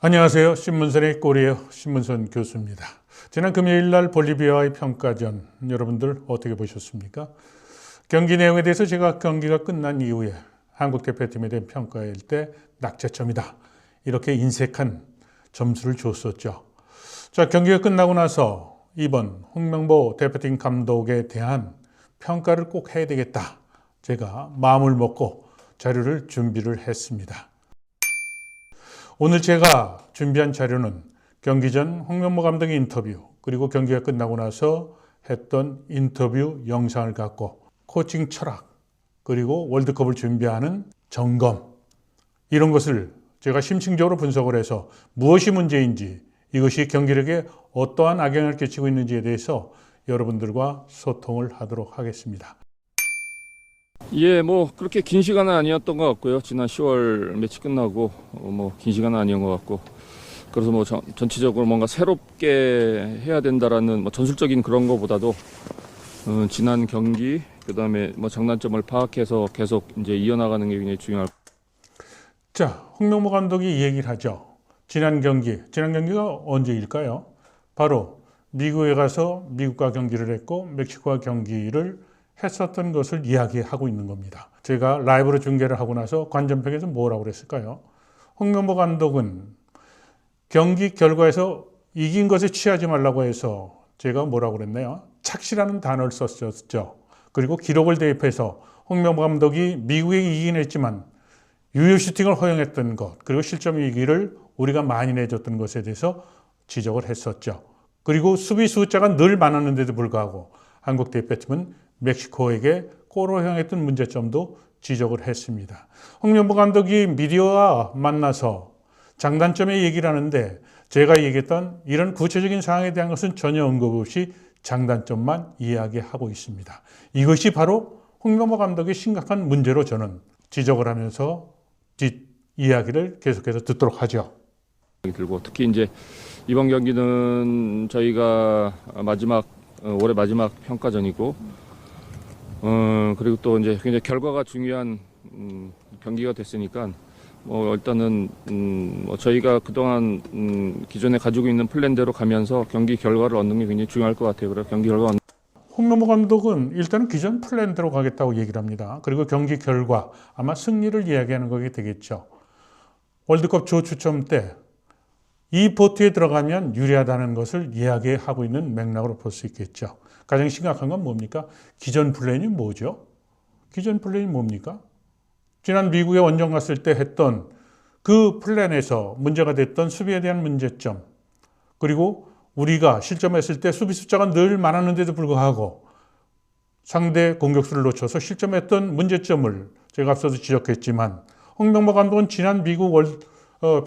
안녕하세요. 신문선의 꼬리의 신문선 교수입니다. 지난 금요일 날 볼리비아와의 평가전 여러분들 어떻게 보셨습니까? 경기 내용에 대해서 제가 경기가 끝난 이후에 한국 대표팀에 대한 평가일 때 낙제점이다 이렇게 인색한 점수를 줬었죠. 자, 경기가 끝나고 나서 이번 홍명보 대표팀 감독에 대한 평가를 꼭 해야 되겠다. 제가 마음을 먹고 자료를 준비를 했습니다. 오늘 제가 준비한 자료는 경기 전 홍명보 감독의 인터뷰 그리고 경기가 끝나고 나서 했던 인터뷰 영상을 갖고 코칭 철학 그리고 월드컵을 준비하는 점검 이런 것을 제가 심층적으로 분석을 해서 무엇이 문제인지 이것이 경기력에 어떠한 악영향을 끼치고 있는지에 대해서 여러분들과 소통을 하도록 하겠습니다. 예, 그렇게 긴 시간은 아니었던 것 같고요. 지난 10월 매치 끝나고 긴 시간은 아니었던 것 같고, 그래서 전체적으로 뭔가 새롭게 해야 된다라는 전술적인 그런 거보다도 지난 경기 그다음에 장단점을 파악해서 계속 이제 이어나가는 게 굉장히 중요할. 자, 홍명보 감독이 이 얘기를 하죠. 지난 경기가 언제일까요? 바로 미국에 가서 미국과 경기를 했고 멕시코와 경기를 했었던 것을 이야기하고 있는 겁니다. 제가 라이브로 중계를 하고 나서 관전평에서 뭐라고 그랬을까요? 홍명보 감독은 경기 결과에서 이긴 것에 취하지 말라고 해서 제가 뭐라고 그랬나요? 착시라는 단어를 썼었죠. 그리고 기록을 대입해서 홍명보 감독이 미국에 이기긴 했지만 유효 슈팅을 허용했던 것 그리고 실점 위기를 우리가 많이 내줬던 것에 대해서 지적을 했었죠. 그리고 수비 숫자가 늘 많았는데도 불구하고 한국 대표팀은 멕시코에게 골을 허용했던 문제점도 지적을 했습니다. 홍명보 감독이 미디어와 만나서 장단점에 얘기를 하는데 제가 얘기했던 이런 구체적인 상황에 대한 것은 전혀 언급 없이 장단점만 이야기하고 있습니다. 이것이 바로 홍명보 감독의 심각한 문제로 저는 지적을 하면서 뒷 이야기를 계속해서 듣도록 하죠. 들고 특히 이제 이번 경기는 저희가 올해 마지막 평가전이고 그리고 또 이제 굉장히 결과가 중요한 경기가 됐으니까 일단은 저희가 그동안 기존에 가지고 있는 플랜대로 가면서 경기 결과를 얻는 게 굉장히 중요할 것 같아요. 그래서 경기 결과 홍명보 감독은 일단은 기존 플랜대로 가겠다고 얘기를 합니다. 그리고 경기 결과 아마 승리를 이야기하는 거게 되겠죠. 월드컵 조 추첨 때 이 보트에 들어가면 유리하다는 것을 이야기하고 있는 맥락으로 볼 수 있겠죠. 가장 심각한 건 뭡니까? 기존 플랜이 뭐죠? 기존 플랜이 뭡니까? 지난 미국에 원정 갔을 때 했던 그 플랜에서 문제가 됐던 수비에 대한 문제점 그리고 우리가 실점했을 때 수비 숫자가 늘 많았는데도 불구하고 상대 공격수를 놓쳐서 실점했던 문제점을 제가 앞서도 지적했지만 홍명보 감독은 지난 미국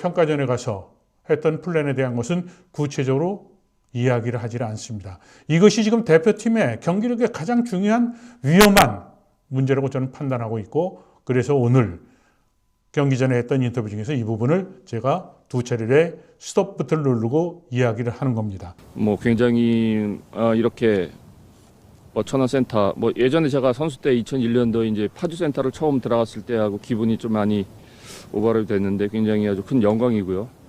평가전에 가서 했던 플랜에 대한 것은 구체적으로 이야기를 하지 않습니다. 이것이 지금 대표팀의 경기력에 가장 중요한 위험한 문제라고 저는 판단하고 있고 그래서 오늘 경기 전에 했던 인터뷰 중에서 이 부분을 제가 두 차례에 스톱 버튼을 누르고 이야기를 하는 겁니다. 굉장히 이렇게 천안센터 예전에 제가 선수 때 2001년도 이제 파주센터를 처음 들어갔을 때하고 기분이 좀 많이 오버랩 됐는데 굉장히 아주 큰 영광이고요.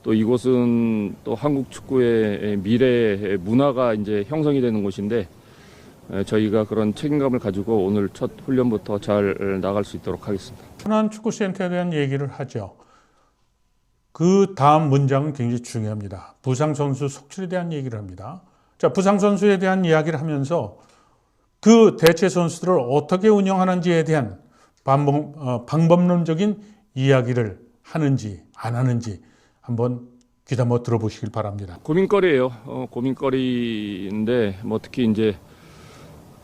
또 이곳은 또 한국 축구의 미래의 문화가 이제 형성이 되는 곳인데 저희가 그런 책임감을 가지고 오늘 첫 훈련부터 잘 나갈 수 있도록 하겠습니다. 천안 축구센터에 대한 얘기를 하죠. 그 다음 문장은 굉장히 중요합니다. 부상 선수 속출에 대한 얘기를 합니다. 자, 부상 선수에 대한 이야기를 하면서 그 대체 선수들을 어떻게 운영하는지에 대한 방법론적인 이야기를 하는지 안 하는지 한번 귀담아 들어보시길 바랍니다. 고민거리예요. 고민거리인데 특히 이제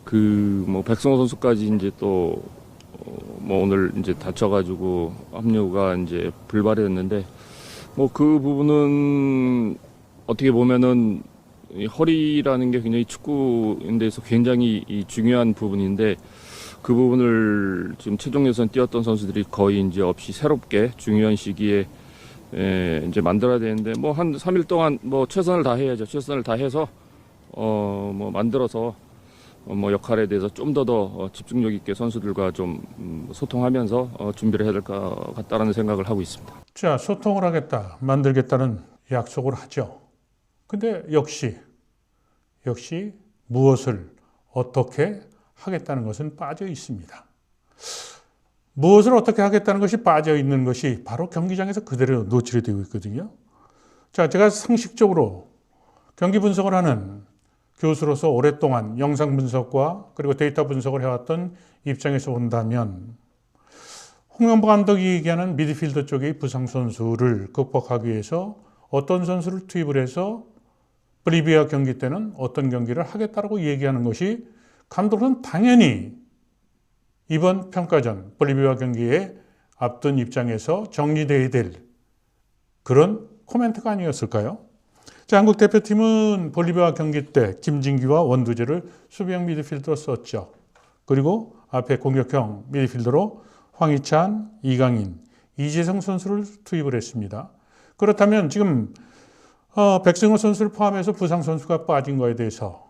백승호 선수까지 이제 또 오늘 이제 다쳐가지고 합류가 이제 불발이 됐는데 그 부분은 어떻게 보면은 이 허리라는 게 굉장히 축구인데서 굉장히 중요한 부분인데 그 부분을 지금 최종 예선 뛰었던 선수들이 거의 이제 없이 새롭게 중요한 시기에 이제 만들어야 되는데 한 3일 동안 최선을 다해야죠. 최선을 다해서 만들어서 뭐 역할에 대해서 좀 더 집중력 있게 선수들과 좀 소통하면서 준비를 해야 될 것 같다라는 생각을 하고 있습니다. 자, 소통을 하겠다, 만들겠다는 약속을 하죠. 근데 역시 무엇을 어떻게 하겠다는 것은 빠져 있습니다. 무엇을 어떻게 하겠다는 것이 빠져 있는 것이 바로 경기장에서 그대로 노출이 되고 있거든요. 자, 제가 상식적으로 경기 분석을 하는 교수로서 오랫동안 영상 분석과 그리고 데이터 분석을 해왔던 입장에서 본다면 홍명보 감독이 얘기하는 미드필더 쪽의 부상 선수를 극복하기 위해서 어떤 선수를 투입을 해서 볼리비아 경기 때는 어떤 경기를 하겠다라고 얘기하는 것이 감독은 당연히 이번 평가전 볼리비아 경기에 앞둔 입장에서 정리되어야 될 그런 코멘트가 아니었을까요? 자, 한국 대표팀은 볼리비아 경기 때 김진규와 원두재를 수비형 미드필더로 썼죠. 그리고 앞에 공격형 미드필더로 황희찬, 이강인, 이재성 선수를 투입을 했습니다. 그렇다면 지금 백승호 선수를 포함해서 부상 선수가 빠진 거에 대해서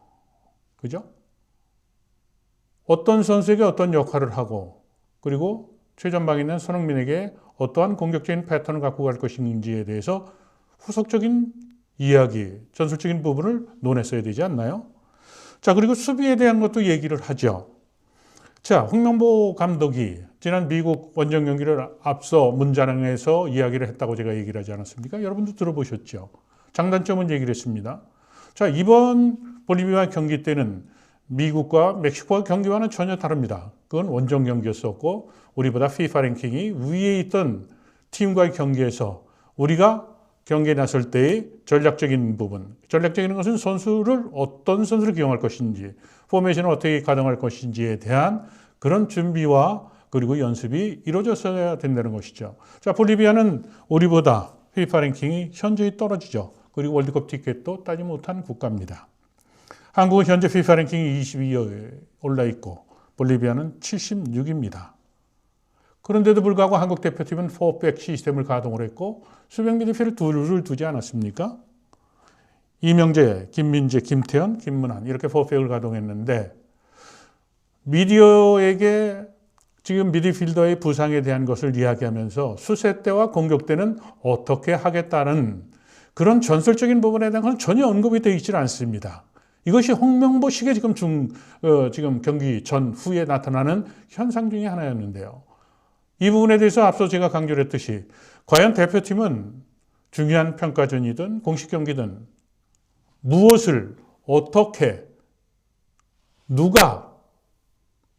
그죠? 어떤 선수에게 어떤 역할을 하고 그리고 최전방에 있는 손흥민에게 어떠한 공격적인 패턴을 갖고 갈 것인지에 대해서 후속적인 이야기, 전술적인 부분을 논했어야 되지 않나요? 자, 그리고 수비에 대한 것도 얘기를 하죠. 자, 홍명보 감독이 지난 미국 원정 경기를 앞서 문자랑에서 이야기를 했다고 제가 얘기를 하지 않았습니까? 여러분도 들어보셨죠? 장단점은 얘기를 했습니다. 자, 이번 볼리비아 경기 때는 미국과 멕시코와 경기와는 전혀 다릅니다. 그건 원정 경기였었고 우리보다 FIFA 랭킹이 위에 있던 팀과의 경기에서 우리가 경기에 나설 때의 전략적인 부분, 전략적인 것은 어떤 선수를 기용할 것인지, 포메이션을 어떻게 가동할 것인지에 대한 그런 준비와 그리고 연습이 이루어졌어야 된다는 것이죠. 자, 볼리비아는 우리보다 FIFA 랭킹이 현저히 떨어지죠. 그리고 월드컵 티켓도 따지 못한 국가입니다. 한국은 현재 FIFA 랭킹이 22위에 올라 있고 볼리비아는 76입니다. 그런데도 불구하고 한국 대표팀은 4백 시스템을 가동을 했고 수비형 미드필더 둘을 두지 않았습니까? 이명재, 김민재, 김태현, 김문환 이렇게 4백을 가동했는데 미디어에게 지금 미드필더의 부상에 대한 것을 이야기하면서 수세 때와 공격 때는 어떻게 하겠다는 그런 전술적인 부분에 대한 건 전혀 언급이 되어 있지 않습니다. 이것이 홍명보식의 지금 경기 전후에 나타나는 현상 중에 하나였는데요. 이 부분에 대해서 앞서 제가 강조를 했듯이 과연 대표팀은 중요한 평가전이든 공식 경기든 무엇을 어떻게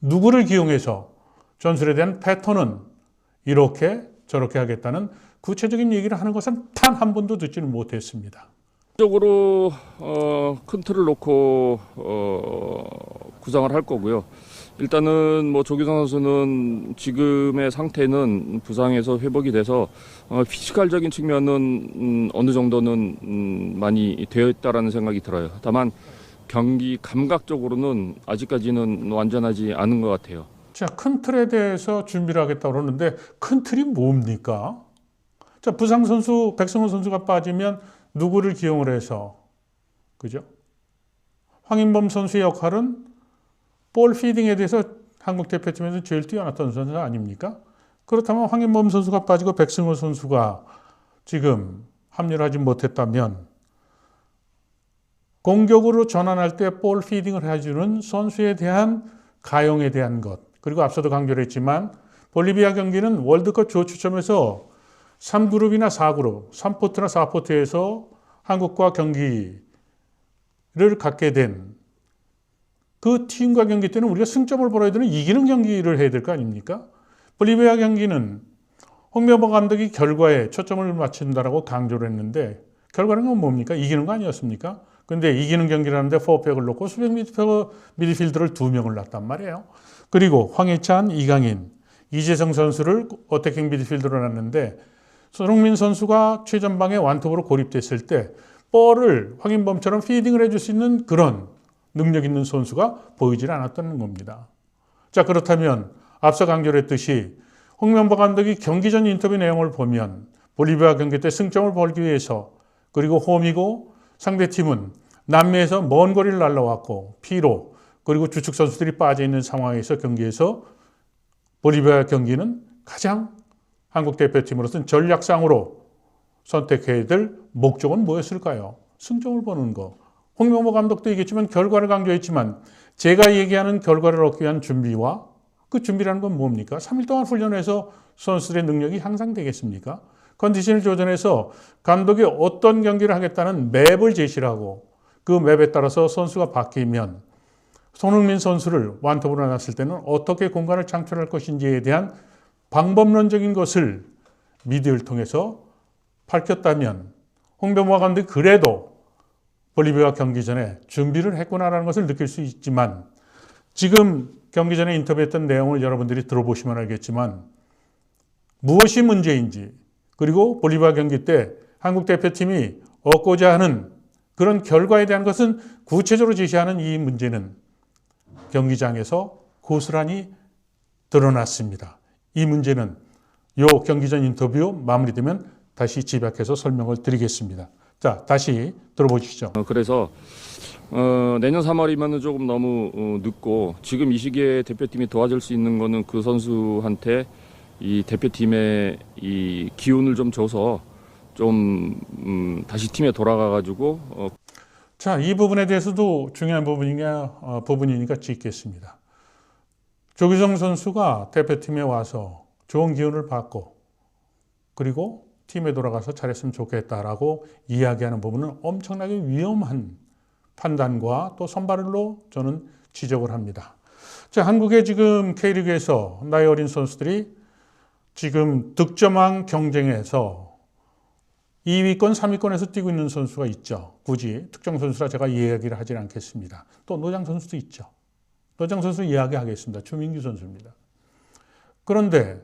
누구를 기용해서 전술에 대한 패턴은 이렇게 저렇게 하겠다는 구체적인 얘기를 하는 것은 단 한 번도 듣지는 못했습니다. 적으로 큰 틀을 놓고 구상을 할 거고요. 일단은 뭐 조규성 선수는 지금의 상태는 부상에서 회복이 돼서 피지컬적인 측면은 어느 정도는 많이 되어 있다라는 생각이 들어요. 다만 경기 감각적으로는 아직까지는 완전하지 않은 것 같아요. 자, 큰 틀에 대해서 준비를 하겠다고 그러는데 큰 틀이 뭡니까? 자, 부상 선수 백승호 선수가 빠지면 누구를 기용을 해서 그죠? 황인범 선수의 역할은 볼 피딩에 대해서 한국 대표팀에서 제일 뛰어났던 선수 아닙니까? 그렇다면 황인범 선수가 빠지고 백승호 선수가 지금 합류를 하지 못했다면 공격으로 전환할 때 볼 피딩을 해주는 선수에 대한 가용에 대한 것 그리고 앞서도 강조를 했지만 볼리비아 경기는 월드컵 조추첨에서 3그룹이나 4그룹, 3포트나 4포트에서 한국과 경기를 갖게 된 그 팀과 경기 때는 우리가 승점을 벌어야 되는 이기는 경기를 해야 될 거 아닙니까? 볼리비아 경기는 홍명보 감독이 결과에 초점을 맞춘다라고 강조를 했는데 결과는 뭡니까? 이기는 거 아니었습니까? 근데 이기는 경기를 하는데 4백을 놓고 수비형 미드필더를 2명을 놨단 말이에요. 그리고 황희찬, 이강인, 이재성 선수를 어태킹 미드필더로 놨는데 손흥민 선수가 최전방에 완톱으로 고립됐을 때 볼을 황인범처럼 피딩을 해줄 수 있는 그런 능력 있는 선수가 보이질 않았다는 겁니다. 자, 그렇다면 앞서 강조를 했듯이 홍명보 감독이 경기 전 인터뷰 내용을 보면 볼리비아 경기 때 승점을 벌기 위해서 그리고 홈이고 상대팀은 남미에서 먼 거리를 날라왔고 피로 그리고 주축 선수들이 빠져 있는 상황에서 경기에서 볼리비아 경기는 가장 한국 대표팀으로서는 전략상으로 선택해야 될 목적은 뭐였을까요? 승점을 보는 거. 홍명보 감독도 얘기했지만 결과를 강조했지만 제가 얘기하는 결과를 얻기 위한 준비와 그 준비라는 건 뭡니까? 3일 동안 훈련해서 선수들의 능력이 향상되겠습니까? 컨디션을 조절해서 감독이 어떤 경기를 하겠다는 맵을 제시를 하고 그 맵에 따라서 선수가 바뀌면 손흥민 선수를 완톱으로 놨을 때는 어떻게 공간을 창출할 것인지에 대한 방법론적인 것을 미디어를 통해서 밝혔다면 홍명보 감독이 그래도 볼리비아 경기 전에 준비를 했구나라는 것을 느낄 수 있지만 지금 경기 전에 인터뷰했던 내용을 여러분들이 들어보시면 알겠지만 무엇이 문제인지 그리고 볼리비아 경기 때 한국 대표팀이 얻고자 하는 그런 결과에 대한 것은 구체적으로 제시하는 이 문제는 경기장에서 고스란히 드러났습니다. 이 문제는 요 경기 전 인터뷰 마무리되면 다시 집약해서 설명을 드리겠습니다. 자, 다시 들어보시죠. 그래서 내년 3월이면 조금 너무 늦고 지금 이 시기에 대표팀이 도와줄 수 있는 거는 그 선수한테 이 대표팀의 이 기운을 좀 줘서 좀 다시 팀에 돌아가가지고 자, 이 부분에 대해서도 중요한 부분이니까 짚겠습니다. 조규성 선수가 대표팀에 와서 좋은 기운을 받고 그리고 팀에 돌아가서 잘했으면 좋겠다라고 이야기하는 부분은 엄청나게 위험한 판단과 또 선발로 저는 지적을 합니다. 자, 한국의 지금 K리그에서 나이 어린 선수들이 지금 득점왕 경쟁에서 2위권, 3위권에서 뛰고 있는 선수가 있죠. 굳이 특정 선수라 제가 이야기를 하진 않겠습니다. 또 노장 선수도 있죠. 노장 선수 이야기하겠습니다. 추민규 선수입니다. 그런데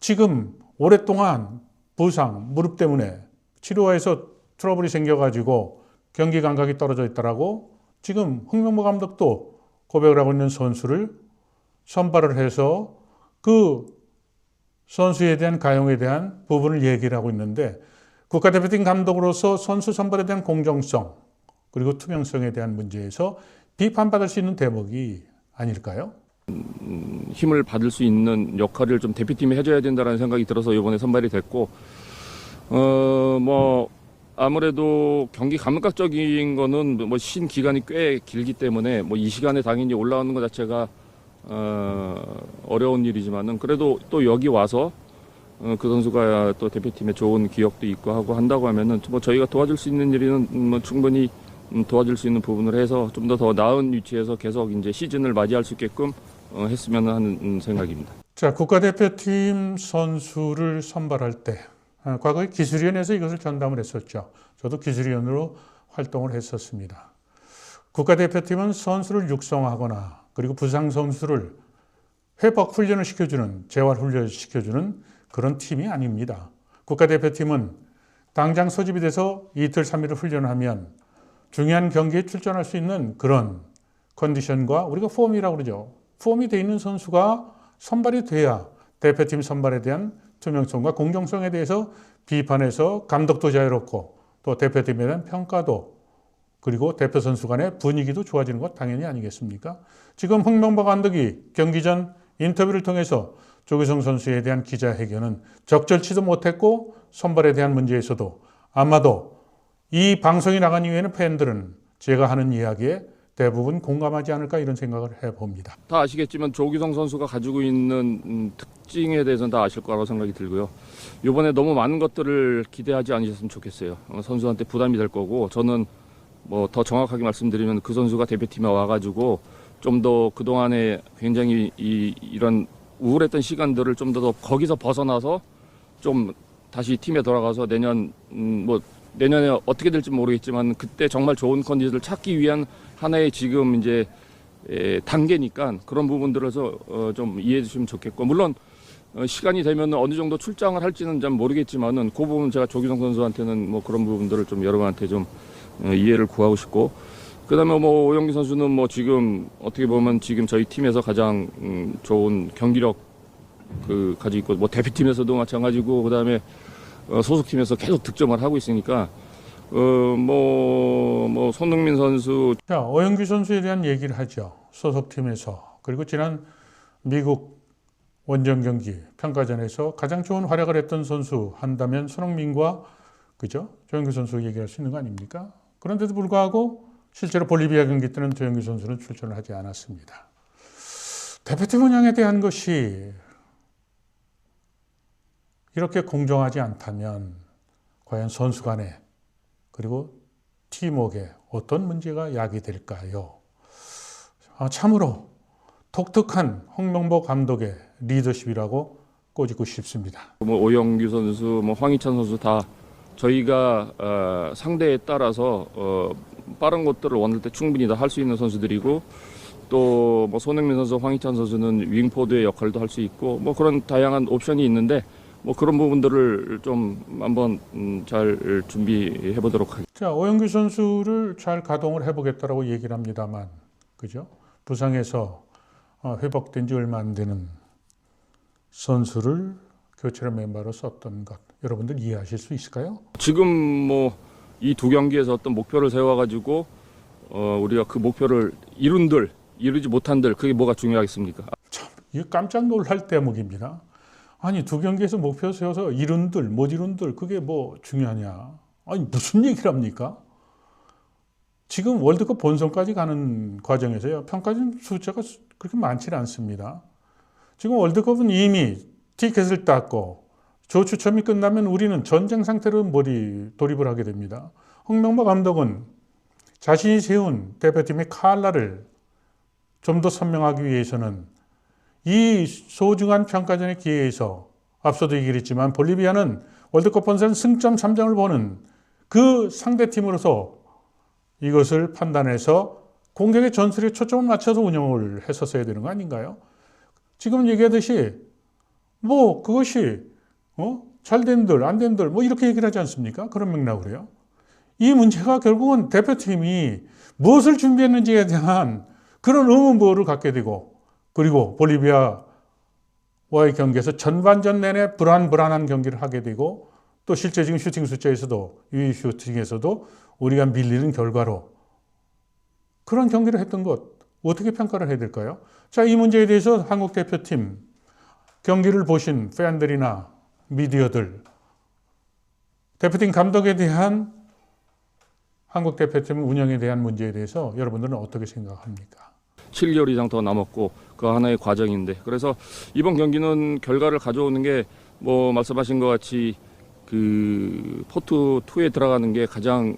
지금 오랫동안 부상, 무릎 때문에 치료해서 트러블이 생겨가지고 경기 감각이 떨어져 있다라고 지금 홍명보 감독도 고백을 하고 있는 선수를 선발을 해서 그 선수에 대한 가용에 대한 부분을 얘기를 하고 있는데 국가대표팀 감독으로서 선수 선발에 대한 공정성 그리고 투명성에 대한 문제에서 비판받을 수 있는 대목이 아닐까요? 힘을 받을 수 있는 역할을 좀 대표팀이 해줘야 된다는 생각이 들어서 이번에 선발이 됐고 뭐 아무래도 경기 감각적인 거는 뭐 쉰 기간이 꽤 길기 때문에 뭐 이 시간에 당연히 올라오는 것 자체가 어려운 일이지만은 그래도 또 여기 와서 그 선수가 또 대표팀에 좋은 기억도 있고 하고 한다고 하면은 뭐 저희가 도와줄 수 있는 일은 뭐 충분히 도와줄 수 있는 부분을 해서 좀 더 나은 위치에서 계속 이제 시즌을 맞이할 수 있게끔 했으면 하는 생각입니다. 자, 국가대표팀 선수를 선발할 때 과거에 기술위원회에서 이것을 전담을 했었죠. 저도 기술위원으로 활동을 했었습니다. 국가대표팀은 선수를 육성하거나 그리고 부상 선수를 회복 훈련을 시켜주는, 재활 훈련을 시켜주는 그런 팀이 아닙니다. 국가대표팀은 당장 소집이 돼서 이틀, 3일을 훈련하면 중요한 경기에 출전할 수 있는 그런 컨디션과 우리가 폼이라고 그러죠. 폼이 돼 있는 선수가 선발이 돼야 대표팀 선발에 대한 투명성과 공정성에 대해서 비판해서 감독도 자유롭고 또 대표팀에 대한 평가도 그리고 대표 선수 간의 분위기도 좋아지는 것 당연히 아니겠습니까? 지금 홍명보 감독이 경기 전 인터뷰를 통해서 조규성 선수에 대한 기자회견은 적절치도 못했고 선발에 대한 문제에서도 아마도 이 방송이 나간 이후에는 팬들은 제가 하는 이야기에 대부분 공감하지 않을까 이런 생각을 해봅니다. 다 아시겠지만 조규성 선수가 가지고 있는 특징에 대해서는 다 아실 거라고 생각이 들고요. 이번에 너무 많은 것들을 기대하지 않으셨으면 좋겠어요. 선수한테 부담이 될 거고 저는 뭐 더 정확하게 말씀드리면 그 선수가 대표팀에 와가지고 좀 더 그동안에 굉장히 이런 우울했던 시간들을 좀 더 거기서 벗어나서 좀 다시 팀에 돌아가서 내년에 어떻게 될지 모르겠지만 그때 정말 좋은 컨디션을 찾기 위한 하나의 지금 이제 단계니까 그런 부분들에서 좀 이해해 주시면 좋겠고 물론 시간이 되면 어느 정도 출장을 할지는 잘 모르겠지만은 그 부분 제가 조규성 선수한테는 뭐 그런 부분들을 좀 여러분한테 좀 이해를 구하고 싶고 그다음에 뭐 오영규 선수는 뭐 지금 어떻게 보면 지금 저희 팀에서 가장 좋은 경기력 가지고 있고 뭐 대표팀에서도 마찬가지고 그다음에 소속팀에서 계속 득점을 하고 있으니까 뭐 손흥민 선수 자, 오영규 선수에 대한 얘기를 하죠. 소속팀에서 그리고 지난 미국 원정 경기 평가전에서 가장 좋은 활약을 했던 선수 한다면 손흥민과 그죠? 조현규 선수 얘기할 수 있는 거 아닙니까? 그런데도 불구하고 실제로 볼리비아 경기 때는 조현규 선수는 출전을 하지 않았습니다. 대표팀 운영에 대한 것이 이렇게 공정하지 않다면 과연 선수 간에 그리고 팀워크에 어떤 문제가 야기될까요? 참으로 독특한 홍명보 감독의 리더십이라고 꼬집고 싶습니다. 오영규 선수, 황희찬 선수 다 저희가 상대에 따라서 빠른 것들을 원할 때 충분히 다 할 수 있는 선수들이고 또 손흥민 선수, 황희찬 선수는 윙포드의 역할도 할 수 있고 그런 다양한 옵션이 있는데 그런 부분들을 좀 한번 잘 준비해 보도록 하겠습니다. 자, 오영규 선수를 잘 가동을 해보겠다라고 얘기를 합니다만, 그죠? 부상에서 회복된 지 얼마 안 되는 선수를 교체로 멤버로 썼던 것, 여러분들 이해하실 수 있을까요? 지금 이 두 경기에서 어떤 목표를 세워가지고 우리가 그 목표를 이루지 못한들 그게 뭐가 중요하겠습니까? 참, 이게 깜짝 놀랄 대목입니다. 아니, 두 경기에서 목표 세워서 이룬들, 못 이룬들, 그게 뭐 중요하냐? 아니, 무슨 얘기를 합니까? 지금 월드컵 본선까지 가는 과정에서요, 평가전 숫자가 그렇게 많지 않습니다. 지금 월드컵은 이미 티켓을 땄고, 조 추첨이 끝나면 우리는 전쟁 상태로 돌입을 하게 됩니다. 홍명보 감독은 자신이 세운 대표팀의 칼라를 좀 더 선명하기 위해서는 이 소중한 평가전의 기회에서 앞서도 얘기를 했지만 볼리비아는 월드컵 본선 승점 3점을 보는 그 상대팀으로서 이것을 판단해서 공격의 전술에 초점을 맞춰서 운영을 했었어야 되는 거 아닌가요? 지금 얘기하듯이 그것이 잘 된들 안 된들 이렇게 얘기를 하지 않습니까? 그런 맥락으로요. 이 문제가 결국은 대표팀이 무엇을 준비했는지에 대한 그런 의문부호를 갖게 되고 그리고 볼리비아와의 경기에서 전반전 내내 불안한 경기를 하게 되고 또 실제 지금 슈팅 숫자에서도 유효 슈팅에서도 우리가 밀리는 결과로 그런 경기를 했던 것 어떻게 평가를 해야 될까요? 자, 이 문제에 대해서 한국 대표팀 경기를 보신 팬들이나 미디어들 대표팀 감독에 대한 한국 대표팀 운영에 대한 문제에 대해서 여러분들은 어떻게 생각합니까? 7개월 이상 더 남았고 그 하나의 과정인데 그래서 이번 경기는 결과를 가져오는 게 말씀하신 것 같이 그 포트 2에 들어가는 게 가장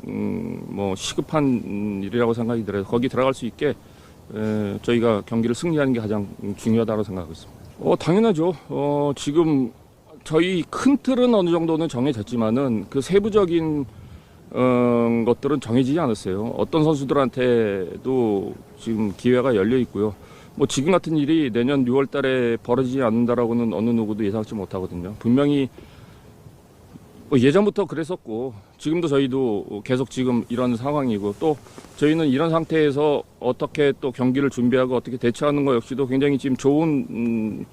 시급한 일이라고 생각이 들어요. 거기 들어갈 수 있게 저희가 경기를 승리하는 게 가장 중요하다고 생각하고 있습니다. 당연하죠. 지금 저희 큰 틀은 어느 정도는 정해졌지만은 그 세부적인 것들은 정해지지 않았어요. 어떤 선수들한테도 지금 기회가 열려 있고요. 지금 같은 일이 내년 6월 달에 벌어지지 않는다라고는 어느 누구도 예상치 못하거든요. 분명히 예전부터 그랬었고 지금도 저희도 계속 지금 이런 상황이고 또 저희는 이런 상태에서 어떻게 또 경기를 준비하고 어떻게 대처하는 것 역시도 굉장히 지금 좋은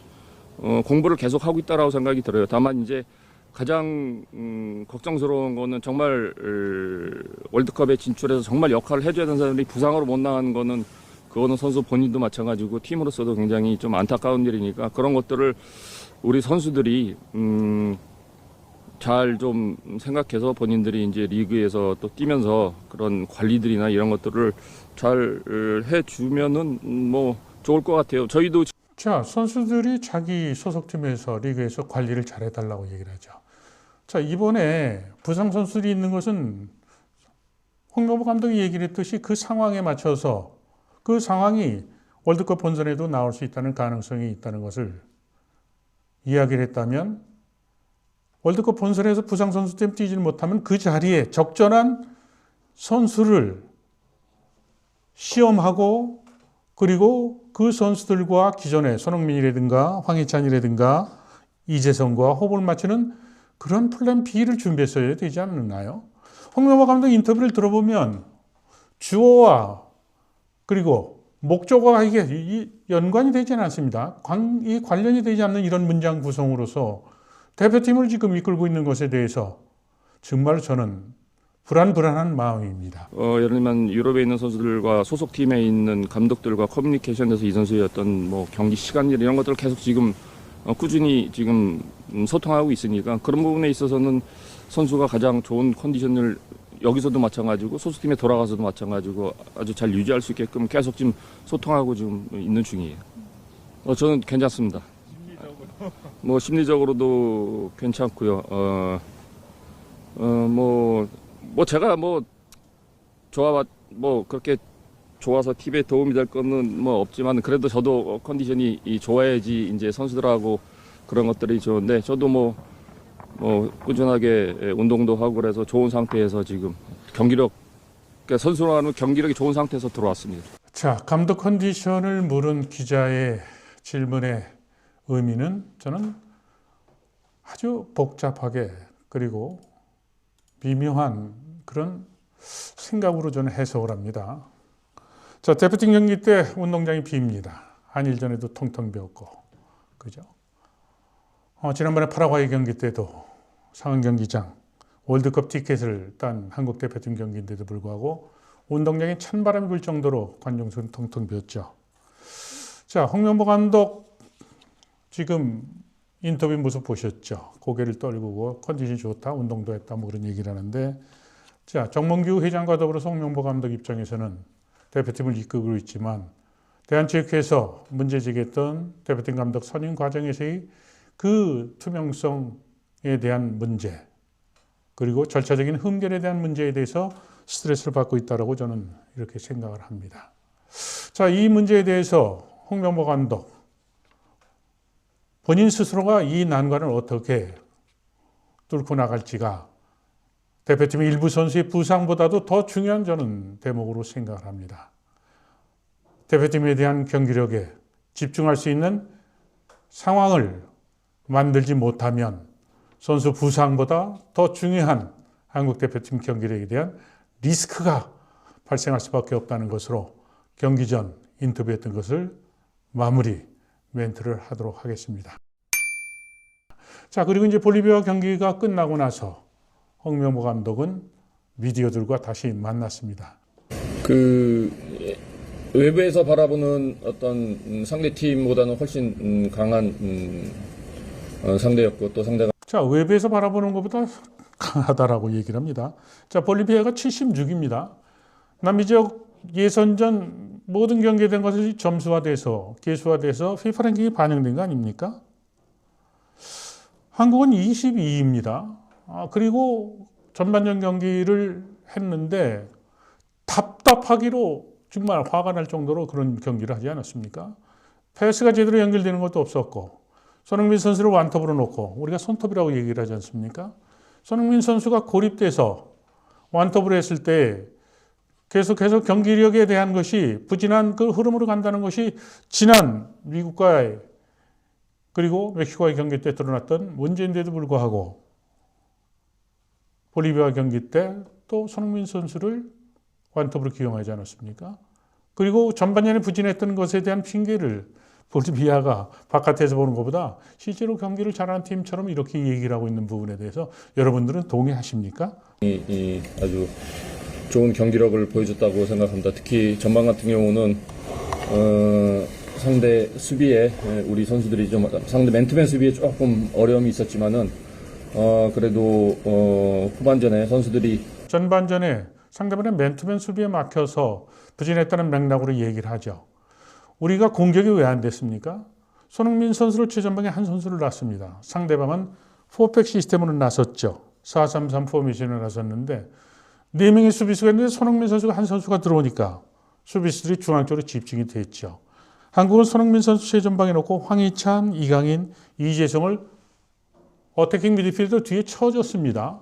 공부를 계속 하고 있다라고 생각이 들어요. 다만 이제 가장 걱정스러운 거는 정말 월드컵에 진출해서 정말 역할을 해줘야 되는 사람들이 부상으로 못 나가는 거는 그거는 선수 본인도 마찬가지고 팀으로서도 굉장히 좀 안타까운 일이니까 그런 것들을 우리 선수들이 잘 좀 생각해서 본인들이 이제 리그에서 또 뛰면서 그런 관리들이나 이런 것들을 잘 해주면은 좋을 것 같아요. 저희도 자, 선수들이 자기 소속팀에서 리그에서 관리를 잘해달라고 얘기를 하죠. 자, 이번에 부상 선수들이 있는 것은 홍명보 감독이 얘기를 했듯이 그 상황에 맞춰서 그 상황이 월드컵 본선에도 나올 수 있다는 가능성이 있다는 것을 이야기를 했다면 월드컵 본선에서 부상 선수 때문에 뛰지 못하면 그 자리에 적절한 선수를 시험하고 그리고 그 선수들과 기존에 손흥민이라든가 황희찬이라든가 이재성과 호흡을 맞추는 그런 플랜 B를 준비했어야 되지 않나요? 홍명보 감독 인터뷰를 들어보면 주어와 그리고 목적어가 이게 연관이 되지는 않습니다. 이 관련이 되지 않는 이런 문장 구성으로서 대표팀을 지금 이끌고 있는 것에 대해서 정말 저는 불안한 마음입니다. 예를 들면 유럽에 있는 선수들과 소속팀에 있는 감독들과 커뮤니케이션에서 이 선수의 어떤 뭐 경기 시간일 이런 것들을 계속 지금 꾸준히 지금 소통하고 있으니까 그런 부분에 있어서는 선수가 가장 좋은 컨디션을 여기서도 마찬가지고 소속팀에 돌아가서도 마찬가지고 아주 잘 유지할 수 있게끔 계속 지금 소통하고 지금 있는 중이에요. 저는 괜찮습니다. 뭐 심리적으로도 괜찮고요. 제가 그렇게 좋아서 팀에 도움이 될 거는 뭐 없지만 그래도 저도 컨디션이 좋아야지 이제 선수들하고 그런 것들이 좋은데 저도 뭐 꾸준하게 운동도 하고 그래서 좋은 상태에서 지금 그러니까 선수라는 경기력이 좋은 상태에서 들어왔습니다. 자, 감독 컨디션을 물은 기자의 질문의 의미는 저는 아주 복잡하게 그리고 미묘한 그런 생각으로 저는 해석을 합니다. 자, 대표팀 경기 때 운동장이 빕니다. 한일전에도 텅텅 비었고, 그죠? 지난번에 파라과이 경기 때도 상원 경기장 월드컵 티켓을 딴 한국 대표팀 경기인데도 불구하고 운동장에 찬바람이 불 정도로 관중석은 텅텅 비었죠. 자, 홍명보 감독 지금 인터뷰 모습 보셨죠? 고개를 떨구고 컨디션이 좋다, 운동도 했다, 뭐 그런 얘기를 하는데, 자, 정몽규 회장과 더불어서 홍명보 감독 입장에서는 대표팀을 이끌고 있지만 대한체육회에서 문제 제기했던 대표팀 감독 선임 과정에서의 그 투명성에 대한 문제 그리고 절차적인 흠결에 대한 문제에 대해서 스트레스를 받고 있다고 저는 이렇게 생각을 합니다. 자, 이 문제에 대해서 홍명보 감독 본인 스스로가 이 난관을 어떻게 뚫고 나갈지가 대표팀의 일부 선수의 부상보다도 더 중요한 저는 대목으로 생각을 합니다. 대표팀에 대한 경기력에 집중할 수 있는 상황을 만들지 못하면 선수 부상보다 더 중요한 한국 대표팀 경기력에 대한 리스크가 발생할 수밖에 없다는 것으로 경기 전 인터뷰했던 것을 마무리 멘트를 하도록 하겠습니다. 자, 그리고 이제 볼리비아 경기가 끝나고 나서 홍명보 감독은 미디어들과 다시 만났습니다. 외부에서 바라보는 어떤 상대 팀보다는 훨씬 강한 상대였고 또 상대가 자, 외부에서 바라보는 것보다 강하다라고 얘기를 합니다. 자, 볼리비아가 76입니다. 남미 지역 예선전 모든 경기에 된 것이 점수화돼서 계수화돼서 FIFA 랭킹이 반영된 거 아닙니까? 한국은 22입니다. 그리고 전반전 경기를 했는데 답답하기로 정말 화가 날 정도로 그런 경기를 하지 않았습니까? 패스가 제대로 연결되는 것도 없었고 손흥민 선수를 완톱으로 놓고 우리가 손톱이라고 얘기를 하지 않습니까? 손흥민 선수가 고립돼서 완톱으로 했을 때 계속해서 경기력에 대한 것이 부진한 그 흐름으로 간다는 것이 지난 미국과의 그리고 멕시코와의 경기 때 드러났던 문제인데도 불구하고 볼리비아 경기 때 또 손흥민 선수를 완톱으로 기용하지 않았습니까? 그리고 전반전에 부진했던 것에 대한 핑계를 볼리비아가 바깥에서 보는 것보다 실제로 경기를 잘하는 팀처럼 이렇게 얘기를 하고 있는 부분에 대해서 여러분들은 동의하십니까? 아주 좋은 경기력을 보여줬다고 생각합니다. 특히 전반 같은 경우는 상대 수비에 우리 선수들이 좀 상대 맨투맨 수비에 조금 어려움이 있었지만은 그래도 후반전에 선수들이 전반전에 상대방의 맨투맨 수비에 막혀서 부진했다는 맥락으로 얘기를 하죠. 우리가 공격이 왜 안 됐습니까? 손흥민 선수를 최전방에 한 선수를 놨습니다. 상대방은 4팩 시스템으로 나섰죠. 4-3-3 포메이션을 나섰는데 4명의 수비수가 있는데 손흥민 선수가 한 선수가 들어오니까 수비수들이 중앙 쪽으로 집중이 됐죠. 한국은 손흥민 선수 최전방에 놓고 황희찬, 이강인, 이재성을 어태킹 미드필더 뒤에 쳐줬습니다.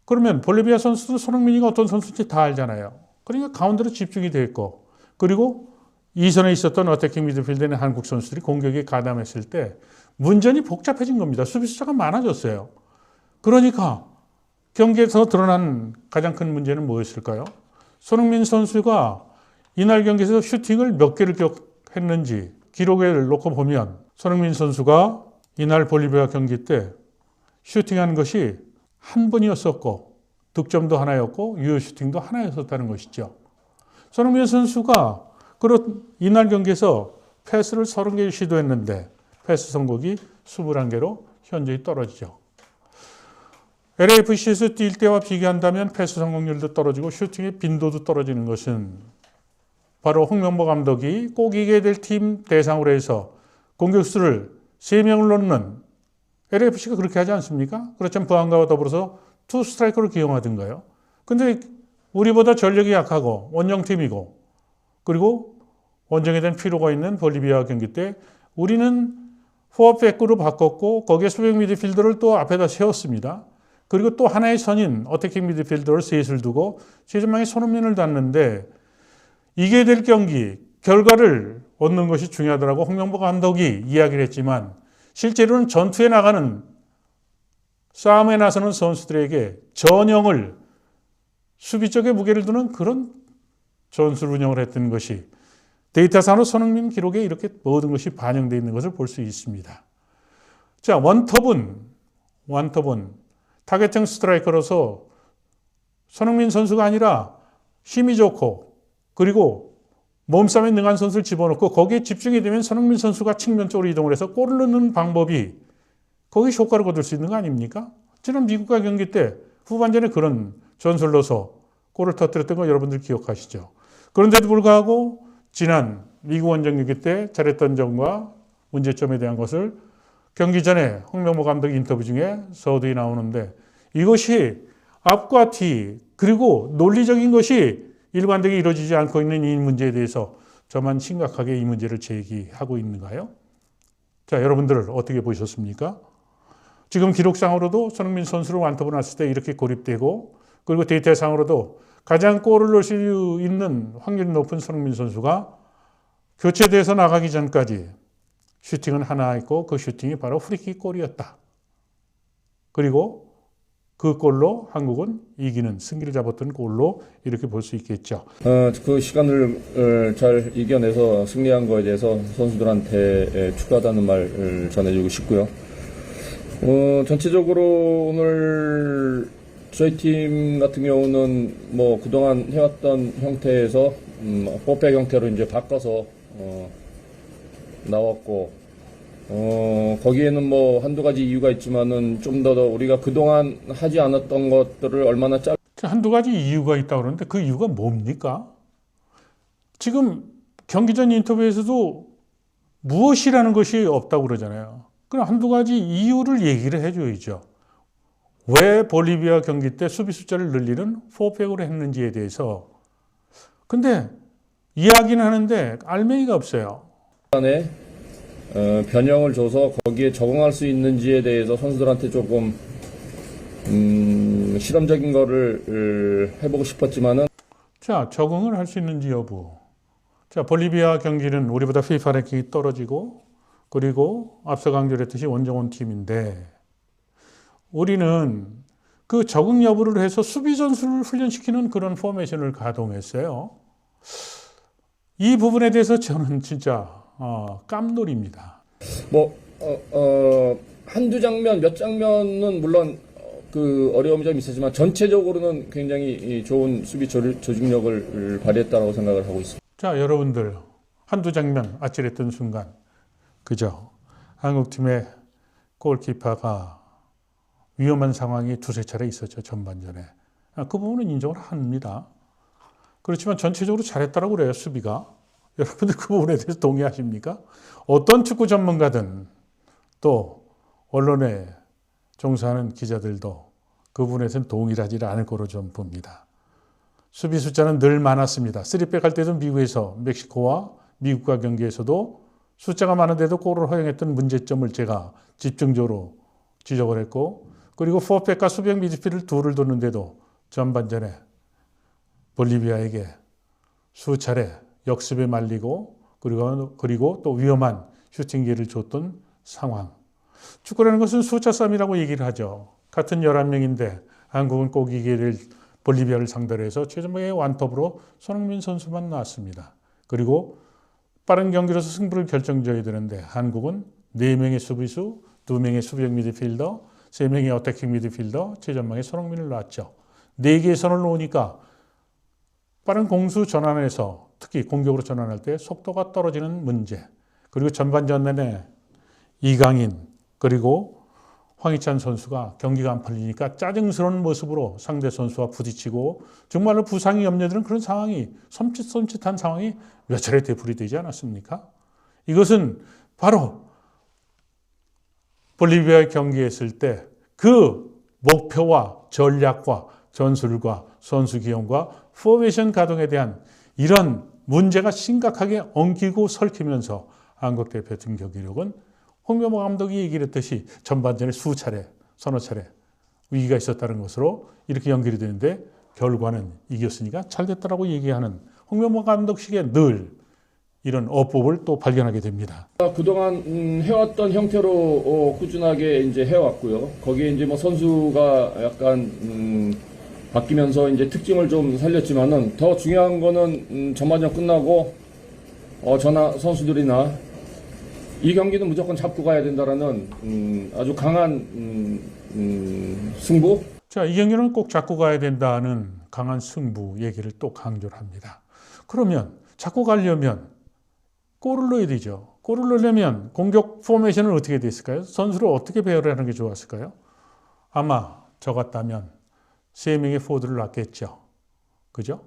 그러면 볼리비아 선수도 손흥민이가 어떤 선수인지 다 알잖아요. 그러니까 가운데로 집중이 됐고 그리고 이선에 있었던 어태킹 미드필더는 한국 선수들이 공격에 가담했을 때 문전이 복잡해진 겁니다. 수비수가 많아졌어요. 그러니까 경기에서 드러난 가장 큰 문제는 뭐였을까요? 손흥민 선수가 이날 경기에서 슈팅을 몇 개를 기록했는지 기록을 놓고 보면 손흥민 선수가 이날 볼리비아 경기 때 슈팅한 것이 한 번이었었고 득점도 하나였고 유효 슈팅도 하나였었다는 것이죠. 손흥민 선수가 그런 이날 경기에서 패스를 30개 시도했는데 패스 성공이 21개로 현저히 떨어지죠. LAFC에서 뛸 때와 비교한다면 패스 성공률도 떨어지고 슈팅의 빈도도 떨어지는 것은 바로 홍명보 감독이 꼭 이겨야 될 팀 대상으로 해서 공격수를 3명을 넣는 LAFC가 그렇게 하지 않습니까? 그렇지만 부안가와 더불어서 투 스트라이커를 기용하던가요. 근데 우리보다 전력이 약하고 원정팀이고 그리고 원정에 대한 필요가 있는 볼리비아 경기 때 우리는 포백으로 바꿨고 거기에 수백 미드필더를 또 앞에다 세웠습니다. 그리고 또 하나의 선인 어태킹 미드필더를 셋을 두고 최전방에 손흥민을 놨는데 이겨야 될 경기 결과를 얻는 것이 중요하더라고 홍명보 감독이 이야기를 했지만 실제로는 전투에 나가는 싸움에 나서는 선수들에게 전형을 수비 쪽에 무게를 두는 그런 전술 운영을 했던 것이 데이터상으로 손흥민 기록에 이렇게 모든 것이 반영되어 있는 것을 볼 수 있습니다. 자, 원톱은 타겟형 스트라이커로서 손흥민 선수가 아니라 힘이 좋고 그리고 몸싸움에 능한 선수를 집어넣고 거기에 집중이 되면 손흥민 선수가 측면 쪽으로 이동을 해서 골을 넣는 방법이 거기 효과를 거둘 수 있는 거 아닙니까? 지난 미국과 경기 때 후반전에 그런 전술로서 골을 터뜨렸던 거 여러분들 기억하시죠? 그런데도 불구하고 지난 미국 원정 경기 때 잘했던 점과 문제점에 대한 것을 경기 전에 홍명보 감독 인터뷰 중에 서두에 나오는데 이것이 앞과 뒤 그리고 논리적인 것이 일관되게 이루어지지 않고 있는 이 문제에 대해서 저만 심각하게 이 문제를 제기하고 있는가요? 자, 여러분들 어떻게 보셨습니까? 지금 기록상으로도 손흥민 선수를 완톱을 놨을 때 이렇게 고립되고 그리고 데이터상으로도 가장 골을 넣을 수 있는 확률이 높은 손흥민 선수가 교체돼서 나가기 전까지 슈팅은 하나 있고 그 슈팅이 바로 프리킥 골이었다. 그리고 그 골로 한국은 이기는 승기를 잡았던 골로 이렇게 볼 수 있겠죠. 그 시간을 잘 이겨내서 승리한 거에 대해서 선수들한테 축하하다는 말을 전해주고 싶고요. 전체적으로 오늘 저희 팀 같은 경우는 뭐 그동안 해왔던 형태에서 4백 형태로 이제 바꿔서 나왔고 거기에는 뭐 한두 가지 이유가 있지만은 좀 더 우리가 그동안 하지 않았던 것들을 얼마나 한두 가지 이유가 있다고 그러는데 그 이유가 뭡니까? 지금 경기 전 인터뷰에서도 무엇이라는 것이 없다고 그러잖아요. 그럼 한두 가지 이유를 얘기를 해줘야죠. 왜 볼리비아 경기 때 수비 숫자를 늘리는 4백으로 했는지에 대해서. 근데 이야기는 하는데 알맹이가 없어요. 간에 변형을 줘서 거기에 적응할 수 있는지에 대해서 선수들한테 조금 실험적인 거를 해보고 싶었지만은 자, 적응을 할 수 있는지 여부. 자, 볼리비아 경기는 우리보다 FIFA 랭킹이 떨어지고 그리고 앞서 강조했듯이 원정원 팀인데 우리는 그 적응 여부를 해서 수비 전술을 훈련시키는 그런 포메이션을 가동했어요. 이 부분에 대해서 저는 진짜 깜놀입니다. 한두 장면, 몇 장면은 물론 그 어려움이 좀 있었지만 전체적으로는 굉장히 좋은 수비 조직력을 발휘했다고 생각을 하고 있습니다. 자, 여러분들 한두 장면 아찔했던 순간 그죠? 한국팀의 골키퍼가 위험한 상황이 두세 차례 있었죠. 전반전에. 그 부분은 인정을 합니다. 그렇지만 전체적으로 잘했다고 그래요. 수비가. 여러분들 그 부분에 대해서 동의하십니까? 어떤 축구 전문가든 또 언론에 종사하는 기자들도 그 부분에서는 동의를 하지 않을 거로 좀 봅니다. 수비 숫자는 늘 많았습니다. 3백 할 때도 미국에서 멕시코와 미국과 경기에서도 숫자가 많은데도 골을 허용했던 문제점을 제가 집중적으로 지적을 했고 그리고 4백과 수백 미드필을 둘을 뒀는데도 전반전에 볼리비아에게 수차례 역습에 말리고 그리고 또 위험한 슈팅 기회를 줬던 상황. 축구라는 것은 숫자 싸움이라고 얘기를 하죠. 같은 11명인데 한국은 꼭 이겨야 될 볼리비아를 상대로 해서 최전방에 완톱으로 손흥민 선수만 나왔습니다. 그리고 빠른 경기로서 승부를 결정져야 되는데 한국은 4명의 수비수, 2명의 수비형 미드필더, 3명의 어태킹 미드필더, 최전방에 손흥민을 놨죠. 4개의 선을 놓으니까 빠른 공수 전환에서 특히 공격으로 전환할 때 속도가 떨어지는 문제, 그리고 전반전에 이강인 그리고 황희찬 선수가 경기가 안 풀리니까 짜증스러운 모습으로 상대 선수와 부딪히고 정말로 부상이 염려되는 그런 상황이 섬찟한 상황이 몇 차례 되풀이 되지 않았습니까? 이것은 바로 볼리비아의 경기했을 때 그 목표와 전략과 전술과 선수 기용과 포메이션 가동에 대한 이런 문제가 심각하게 엉키고 설키면서 한국 대표팀 경기력은 홍명보 감독이 얘기를 했듯이 전반전에 수차례, 서너 차례 위기가 있었다는 것으로 이렇게 연결이 되는데 결과는 이겼으니까 잘 됐다라고 얘기하는 홍명보 감독식의 늘 이런 어법을 또 발견하게 됩니다. 그동안 해왔던 형태로 꾸준하게 이제 해왔고요. 거기에 이제 뭐 선수가 약간 바뀌면서 이제 특징을 좀 살렸지만은 더 중요한 거는 전반전 끝나고 저나 선수들이나 이 경기는 무조건 잡고 가야 된다라는 아주 강한 승부. 자, 이 경기는 꼭 잡고 가야 된다는 강한 승부 얘기를 또 강조를 합니다. 그러면 잡고 가려면 골을 넣어야 되죠. 골을 넣으려면 공격 포메이션은 어떻게 됐을까요? 선수를 어떻게 배열을 하는 게 좋았을까요? 아마 저 같다면 3명의 포드를 놨겠죠. 그죠?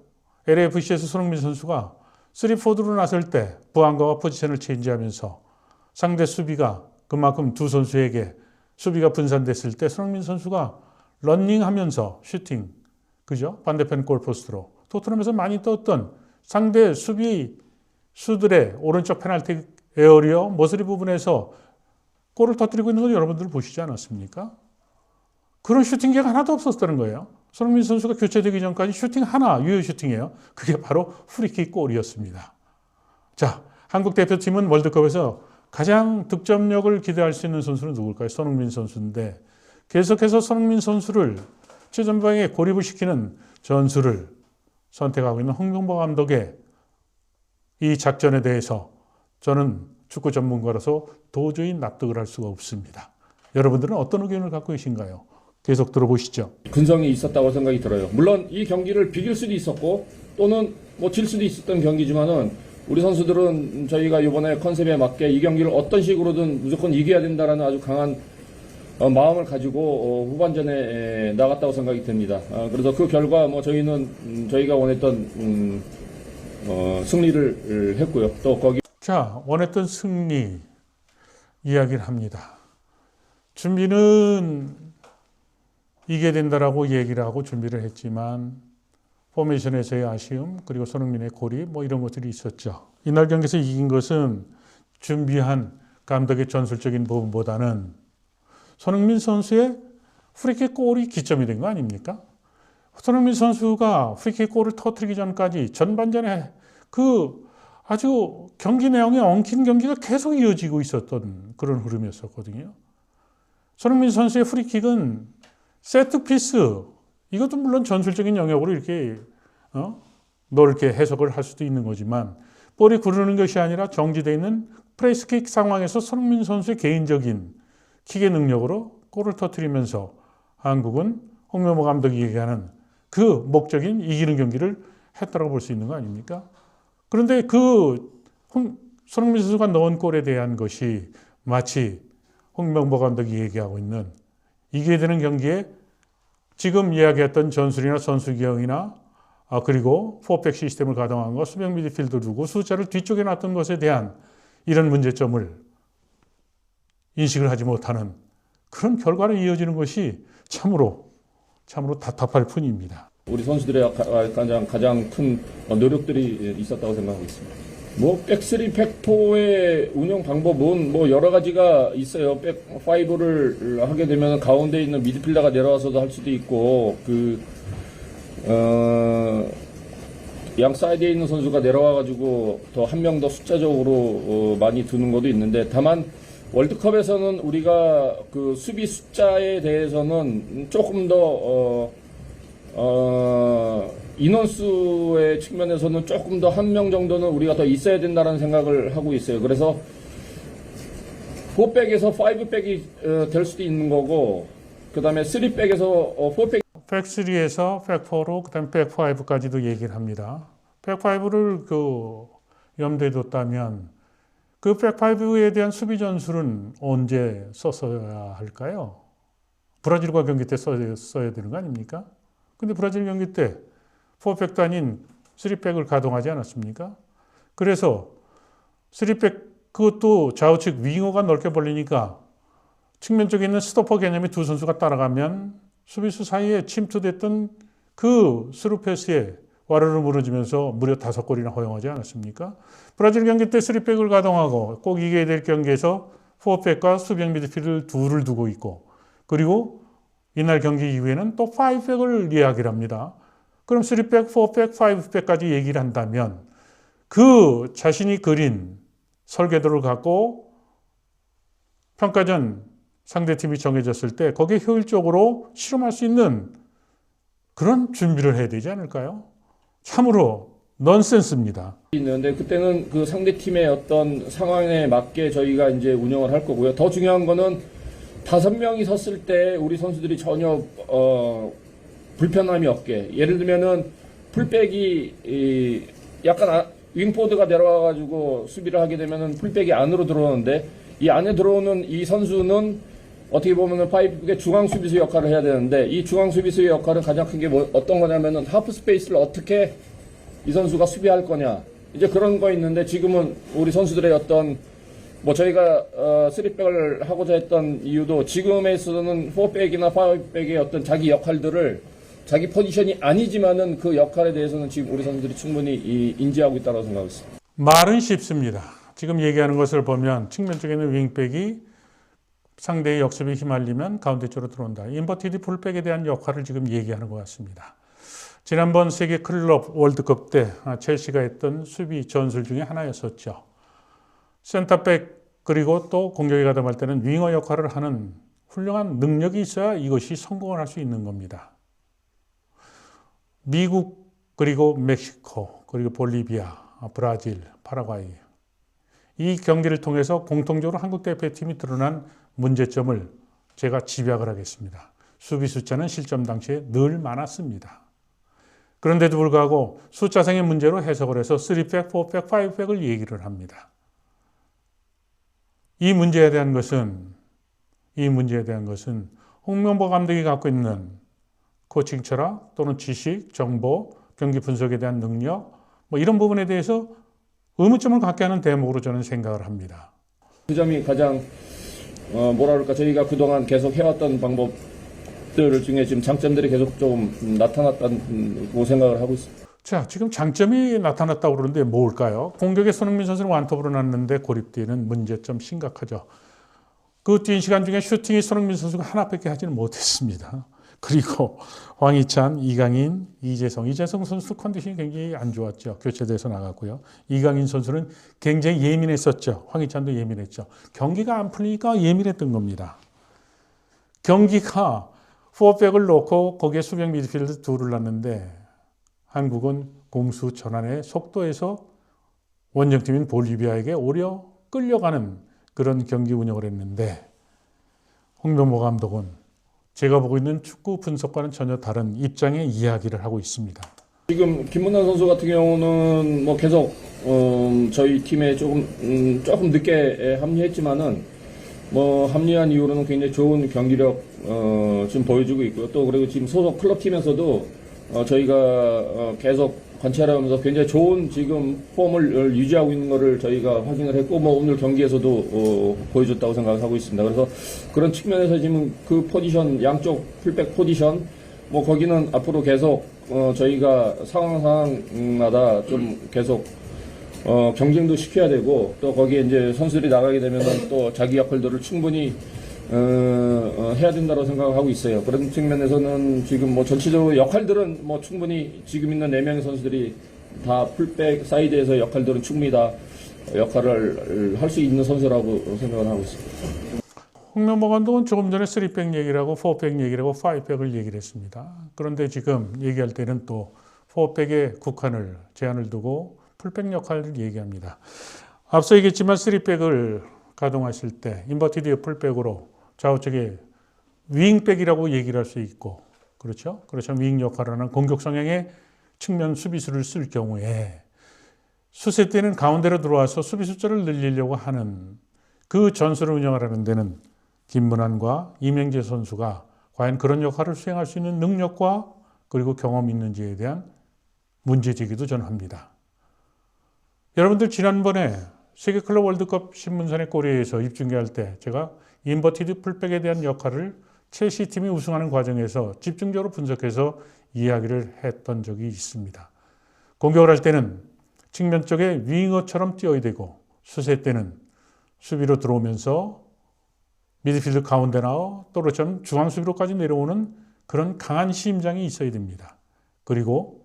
LAFC에서 손흥민 선수가 3포드로 나설 때 부안과와 포지션을 체인지하면서 상대 수비가 그만큼 두 선수에게 수비가 분산됐을 때 손흥민 선수가 런닝하면서 슈팅, 그죠? 반대편 골포스트로 토트넘에서 많이 떴던 상대 수비수들의 오른쪽 페널티 에어리어 머스리 부분에서 골을 터뜨리고 있는 걸 여러분들 보시지 않았습니까? 그런 슈팅 기회가 하나도 없었다는 거예요. 손흥민 선수가 교체되기 전까지 슈팅 하나, 유효 슈팅이에요. 그게 바로 프리킥 골이었습니다. 자, 한국 대표팀은 월드컵에서 가장 득점력을 기대할 수 있는 선수는 누굴까요? 손흥민 선수인데 계속해서 손흥민 선수를 최전방에 고립을 시키는 전술을 선택하고 있는 홍명보 감독의 이 작전에 대해서 저는 축구 전문가로서 도저히 납득을 할 수가 없습니다. 여러분들은 어떤 의견을 갖고 계신가요? 계속 들어보시죠. 근성이 있었다고 생각이 들어요. 물론 이 경기를 비길 수도 있었고 또는 뭐 질 수도 있었던 경기지만은 우리 선수들은 저희가 이번에 컨셉에 맞게 이 경기를 어떤 식으로든 무조건 이겨야 된다라는 아주 강한 마음을 가지고 후반전에 나갔다고 생각이 듭니다. 그래서 그 결과 뭐 저희는 저희가 원했던 승리를 했고요. 또 거기 자, 원했던 승리 이야기를 합니다. 준비는 이겨야 된다라고 얘기를 하고 준비를 했지만 포메이션에서의 아쉬움 그리고 손흥민의 고립 뭐 이런 것들이 있었죠. 이날 경기에서 이긴 것은 준비한 감독의 전술적인 부분보다는 손흥민 선수의 프리킥 골이 기점이 된 거 아닙니까? 손흥민 선수가 프리킥 골을 터뜨리기 전까지 전반전에 그 아주 경기 내용에 엉킨 경기가 계속 이어지고 있었던 그런 흐름이었었거든요. 손흥민 선수의 프리킥은 세트피스, 이것도 물론 전술적인 영역으로 이렇게 넓게 해석을 할 수도 있는 거지만 볼이 구르는 것이 아니라 정지되어 있는 프레스킥 상황에서 손흥민 선수의 개인적인 킥의 능력으로 골을 터뜨리면서 한국은 홍명보 감독이 얘기하는 그 목적인 이기는 경기를 했다고 볼 수 있는 거 아닙니까? 그런데 그 손흥민 선수가 넣은 골에 대한 것이 마치 홍명보 감독이 얘기하고 있는 이겨야 되는 경기에 지금 이야기했던 전술이나 선수 기형이나 그리고 포백 시스템을 가동한 것, 수비형 미드필더 두고 숫자를 뒤쪽에 놨던 것에 대한 이런 문제점을 인식을 하지 못하는 그런 결과로 이어지는 것이 참으로 답답할 뿐입니다. 우리 선수들의 가장 큰 노력들이 있었다고 생각하고 있습니다. 뭐 백스리 팩토의 운영 방법은 뭐 여러 가지가 있어요. 백5를 하게 되면 가운데 있는 미드필더가 내려와서도 할 수도 있고 양 사이드에 있는 선수가 내려와가지고 더 한 명 더 숫자적으로 많이 두는 것도 있는데 다만 월드컵에서는 우리가 그 수비 숫자에 대해서는 조금 더 인원수의 측면에서는 조금 더 한 명 정도는 우리가 더 있어야 된다는 생각을 하고 있어요. 그래서 4백에서 5백이 될 수도 있는 거고 그 다음에 3백에서 4백 백3에서 백4로 그다음 백5까지도 얘기를 합니다. 백5를 염두에 뒀다면 그 백5에 대한 수비 전술은 언제 썼어야 할까요? 브라질과 경기 때 써야 되는 거 아닙니까? 근데 브라질 경기 때 4백도 아닌 3백을 가동하지 않았습니까? 그래서 3백 그것도 좌우측 윙어가 넓게 벌리니까 측면 쪽에 있는 스토퍼 개념의 두 선수가 따라가면 수비수 사이에 침투됐던 그 스루 패스에 와르르 무너지면서 무려 5골이나 허용하지 않았습니까? 브라질 경기 때 3백을 가동하고 꼭 이겨야 될 경기에서 4백과 수비형 미드필드 둘을 두고 있고 그리고 이날 경기 이후에는 또 5백을 이야기를 합니다. 그럼 3백, 4백, 5백까지 얘기를 한다면 그 자신이 그린 설계도를 갖고 평가전 상대팀이 정해졌을 때 거기에 효율적으로 실험할 수 있는 그런 준비를 해야 되지 않을까요? 참으로 넌센스입니다. 있는데 그때는 그 상대 팀의 어떤 상황에 맞게 저희가 이제 운영을 할 거고요. 더 중요한 거는 5명이 섰을 때 우리 선수들이 전혀 불편함이 없게. 예를 들면은 풀백이 약간 윙포드가 내려와가지고 수비를 하게 되면은 풀백이 안으로 들어오는데 이 안에 들어오는 이 선수는 어떻게 보면은 파이브의 중앙 수비수 역할을 해야 되는데 이 중앙 수비수의 역할은 가장 큰 게 어떤 거냐면은 하프 스페이스를 어떻게 이 선수가 수비할 거냐 이제 그런 거 있는데 지금은 우리 선수들의 어떤 뭐 저희가 3백을 하고자 했던 이유도 지금에서는 4백이나 5백의 어떤 자기 역할들을 자기 포지션이 아니지만은 그 역할에 대해서는 지금 우리 선수들이 충분히 인지하고 있다고 생각했습니다. 말은 쉽습니다. 지금 얘기하는 것을 보면 측면 쪽에 있는 윙백이 상대의 역습에 휘말리면 가운데 쪽으로 들어온다. 인버티드 풀백에 대한 역할을 지금 얘기하는 것 같습니다. 지난번 세계 클럽 월드컵 때 첼시가 했던 수비 전술 중에 하나였었죠. 센터백 그리고 또 공격에 가담할 때는 윙어 역할을 하는 훌륭한 능력이 있어야 이것이 성공을 할 수 있는 겁니다. 미국 그리고 멕시코 그리고 볼리비아, 브라질, 파라과이 이 경기를 통해서 공통적으로 한국 대표팀이 드러난 문제점을 제가 집약을 하겠습니다. 수비 숫자는 실점 당시에 늘 많았습니다. 그런데도 불구하고 숫자상의 문제로 해석을 해서 3백, 4백, 5백을 얘기를 합니다. 이 문제에 대한 것은 홍명보 감독이 갖고 있는 코칭 철학 또는 지식, 정보, 경기 분석에 대한 능력 뭐 이런 부분에 대해서 의문점을 갖게 하는 대목으로 저는 생각을 합니다. 그 점이 가장 저희가 그동안 계속 해왔던 방법들 중에 지금 장점들이 계속 좀 나타났다고 생각을 하고 있습니다. 자, 지금 장점이 나타났다고 그러는데 뭘까요? 공격에 손흥민 선수를 완톱으로 놨는데 고립되는 문제점 심각하죠. 그 뛴 시간 중에 슈팅이 손흥민 선수가 하나밖에 하지는 못했습니다. 그리고 황희찬, 이강인, 이재성 선수 컨디션이 굉장히 안 좋았죠. 교체돼서 나갔고요. 이강인 선수는 굉장히 예민했었죠. 황희찬도 예민했죠. 경기가 안 풀리니까 예민했던 겁니다. 경기가 4백을 놓고 거기에 수비형 미드필드 둘을 놨는데 한국은 공수 전환의 속도에서 원정팀인 볼리비아에게 오려 끌려가는 그런 경기 운영을 했는데 홍명보 감독은 제가 보고 있는 축구 분석과는 전혀 다른 입장의 이야기를 하고 있습니다. 지금 김문환 선수 같은 경우는 뭐 계속 저희 팀에 조금 늦게 합류했지만은 뭐 합류한 이후로는 굉장히 좋은 경기력 지금 보여주고 있고요. 또 그리고 지금 소속 클럽 팀에서도 저희가 계속 관찰하면서 굉장히 좋은 지금 폼을 유지하고 있는 것을 저희가 확인을 했고, 뭐 오늘 경기에서도 보여줬다고 생각하고 있습니다. 그래서 그런 측면에서 지금 그 포지션, 양쪽 풀백 포지션, 뭐 거기는 앞으로 계속 저희가 상황마다 좀 계속 경쟁도 시켜야 되고, 또 거기에 이제 선수들이 나가게 되면은 또 자기 역할들을 충분히 해야 된다고 생각하고 있어요. 그런 측면에서는 지금 뭐 전체적으로 역할들은 뭐 충분히 지금 있는 4명의 선수들이 다 풀백 사이드에서 역할들은 충분히 다 역할을 할 수 있는 선수라고 생각을 하고 있습니다. 홍명보 감독은 조금 전에 3백 얘기를 하고 4백 얘기를 하고 5백을 얘기를 했습니다. 그런데 지금 얘기할 때는 또 4백에 국한을 제한을 두고 풀백 역할을 얘기합니다. 앞서 얘기했지만 3백을 가동하실 때 인버티드 풀백으로 좌우측에 윙백이라고 얘기를 할 수 있고 그렇죠? 그렇죠. 윙 역할을 하는 공격 성향의 측면 수비수를 쓸 경우에 수세 때는 가운데로 들어와서 수비 숫자를 늘리려고 하는 그 전술을 운영하는 데는 김문환과 이명재 선수가 과연 그런 역할을 수행할 수 있는 능력과 그리고 경험이 있는지에 대한 문제제기도 저는 합니다. 여러분들 지난번에 세계클럽 월드컵 신문선의 꼬리에서 입중계할 때 제가 인버티드 풀백에 대한 역할을 첼시 팀이 우승하는 과정에서 집중적으로 분석해서 이야기를 했던 적이 있습니다. 공격을 할 때는 측면 쪽에 윙어처럼 뛰어야 되고 수세 때는 수비로 들어오면서 미드필드 가운데나 또르처럼 중앙 수비로까지 내려오는 그런 강한 심장이 있어야 됩니다. 그리고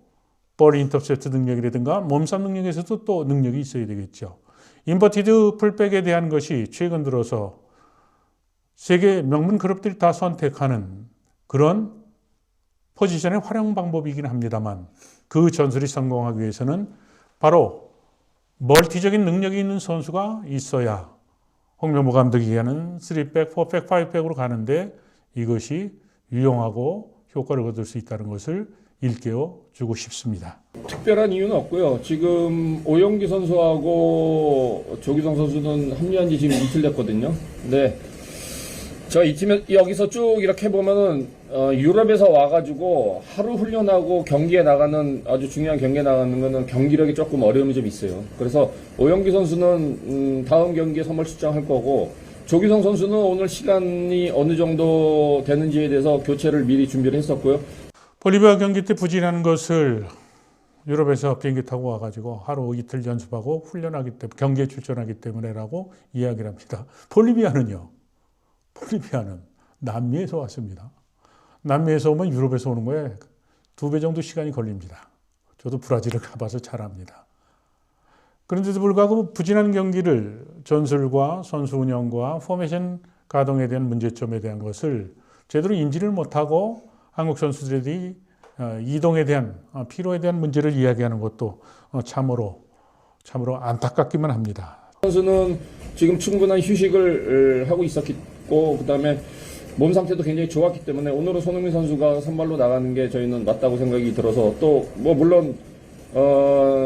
볼 인터셉트 능력이라든가 몸싸움 능력에서도 또 능력이 있어야 되겠죠. 인버티드 풀백에 대한 것이 최근 들어서 세계 명문 클럽들이 다 선택하는 그런 포지션의 활용 방법이긴 합니다만 그 전술이 성공하기 위해서는 바로 멀티적인 능력이 있는 선수가 있어야 홍명보 감독이 얘기하는 3백, 4백, 5백으로 가는데 이것이 유용하고 효과를 거둘 수 있다는 것을 일깨워 주고 싶습니다. 특별한 이유는 없고요. 지금 오영기 선수하고 조기성 선수는 합류한 지 지금 이틀 됐거든요. 근데 저 이쯤에 여기서 쭉 이렇게 보면은 유럽에서 와가지고 하루 훈련하고 경기에 나가는 아주 중요한 경기에 나가는 거는 경기력이 조금 어려움이 좀 있어요. 그래서 오영기 선수는 다음 경기에 선발 출장할 거고 조기성 선수는 오늘 시간이 어느 정도 되는지에 대해서 교체를 미리 준비를 했었고요. 볼리비아 경기 때 부진하는 것을 유럽에서 비행기 타고 와가지고 하루 이틀 연습하고 훈련하기 때문에 경기에 출전하기 때문에라고 이야기를 합니다. 볼리비아는 남미에서 왔습니다. 남미에서 오면 유럽에서 오는 거에 2배 정도 시간이 걸립니다. 저도 브라질을 가봐서 잘 압니다. 그런데도 불구하고 부진한 경기를 전술과 선수 운영과 포메이션 가동에 대한 문제점에 대한 것을 제대로 인지를 못하고 한국 선수들이 이동에 대한 피로에 대한 문제를 이야기하는 것도 참으로 안타깝기만 합니다. 선수는 지금 충분한 휴식을 하고 있었고 그다음에 몸 상태도 굉장히 좋았기 때문에 오늘은 손흥민 선수가 선발로 나가는 게 저희는 맞다고 생각이 들어서 또 뭐 물론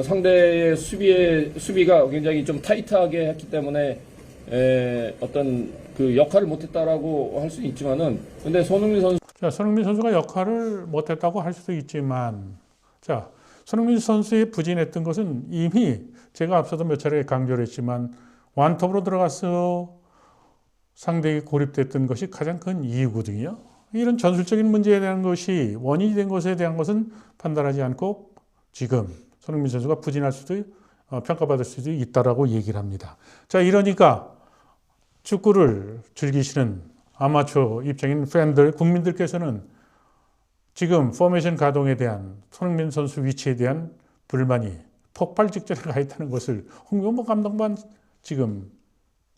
상대의 수비가 굉장히 좀 타이트하게 했기 때문에 어떤 그 역할을 못했다라고 할 수는 있지만은 근데 손흥민 선수가 역할을 못했다고 할 수도 있지만 손흥민 선수의 부진했던 것은 이미 제가 앞서도 몇 차례 강조를 했지만 완톱으로 들어가서 상대에게 고립됐던 것이 가장 큰 이유거든요. 이런 전술적인 문제에 대한 것이 원인이 된 것에 대한 것은 판단하지 않고 지금 손흥민 선수가 부진할 수도 평가받을 수도 있다라고 얘기를 합니다. 이러니까 축구를 즐기시는 아마추어 입장인 팬들, 국민들께서는 지금 포메이션 가동에 대한 손흥민 선수 위치에 대한 불만이 폭발 직전에 가 있다는 것을 홍명보 감독만 지금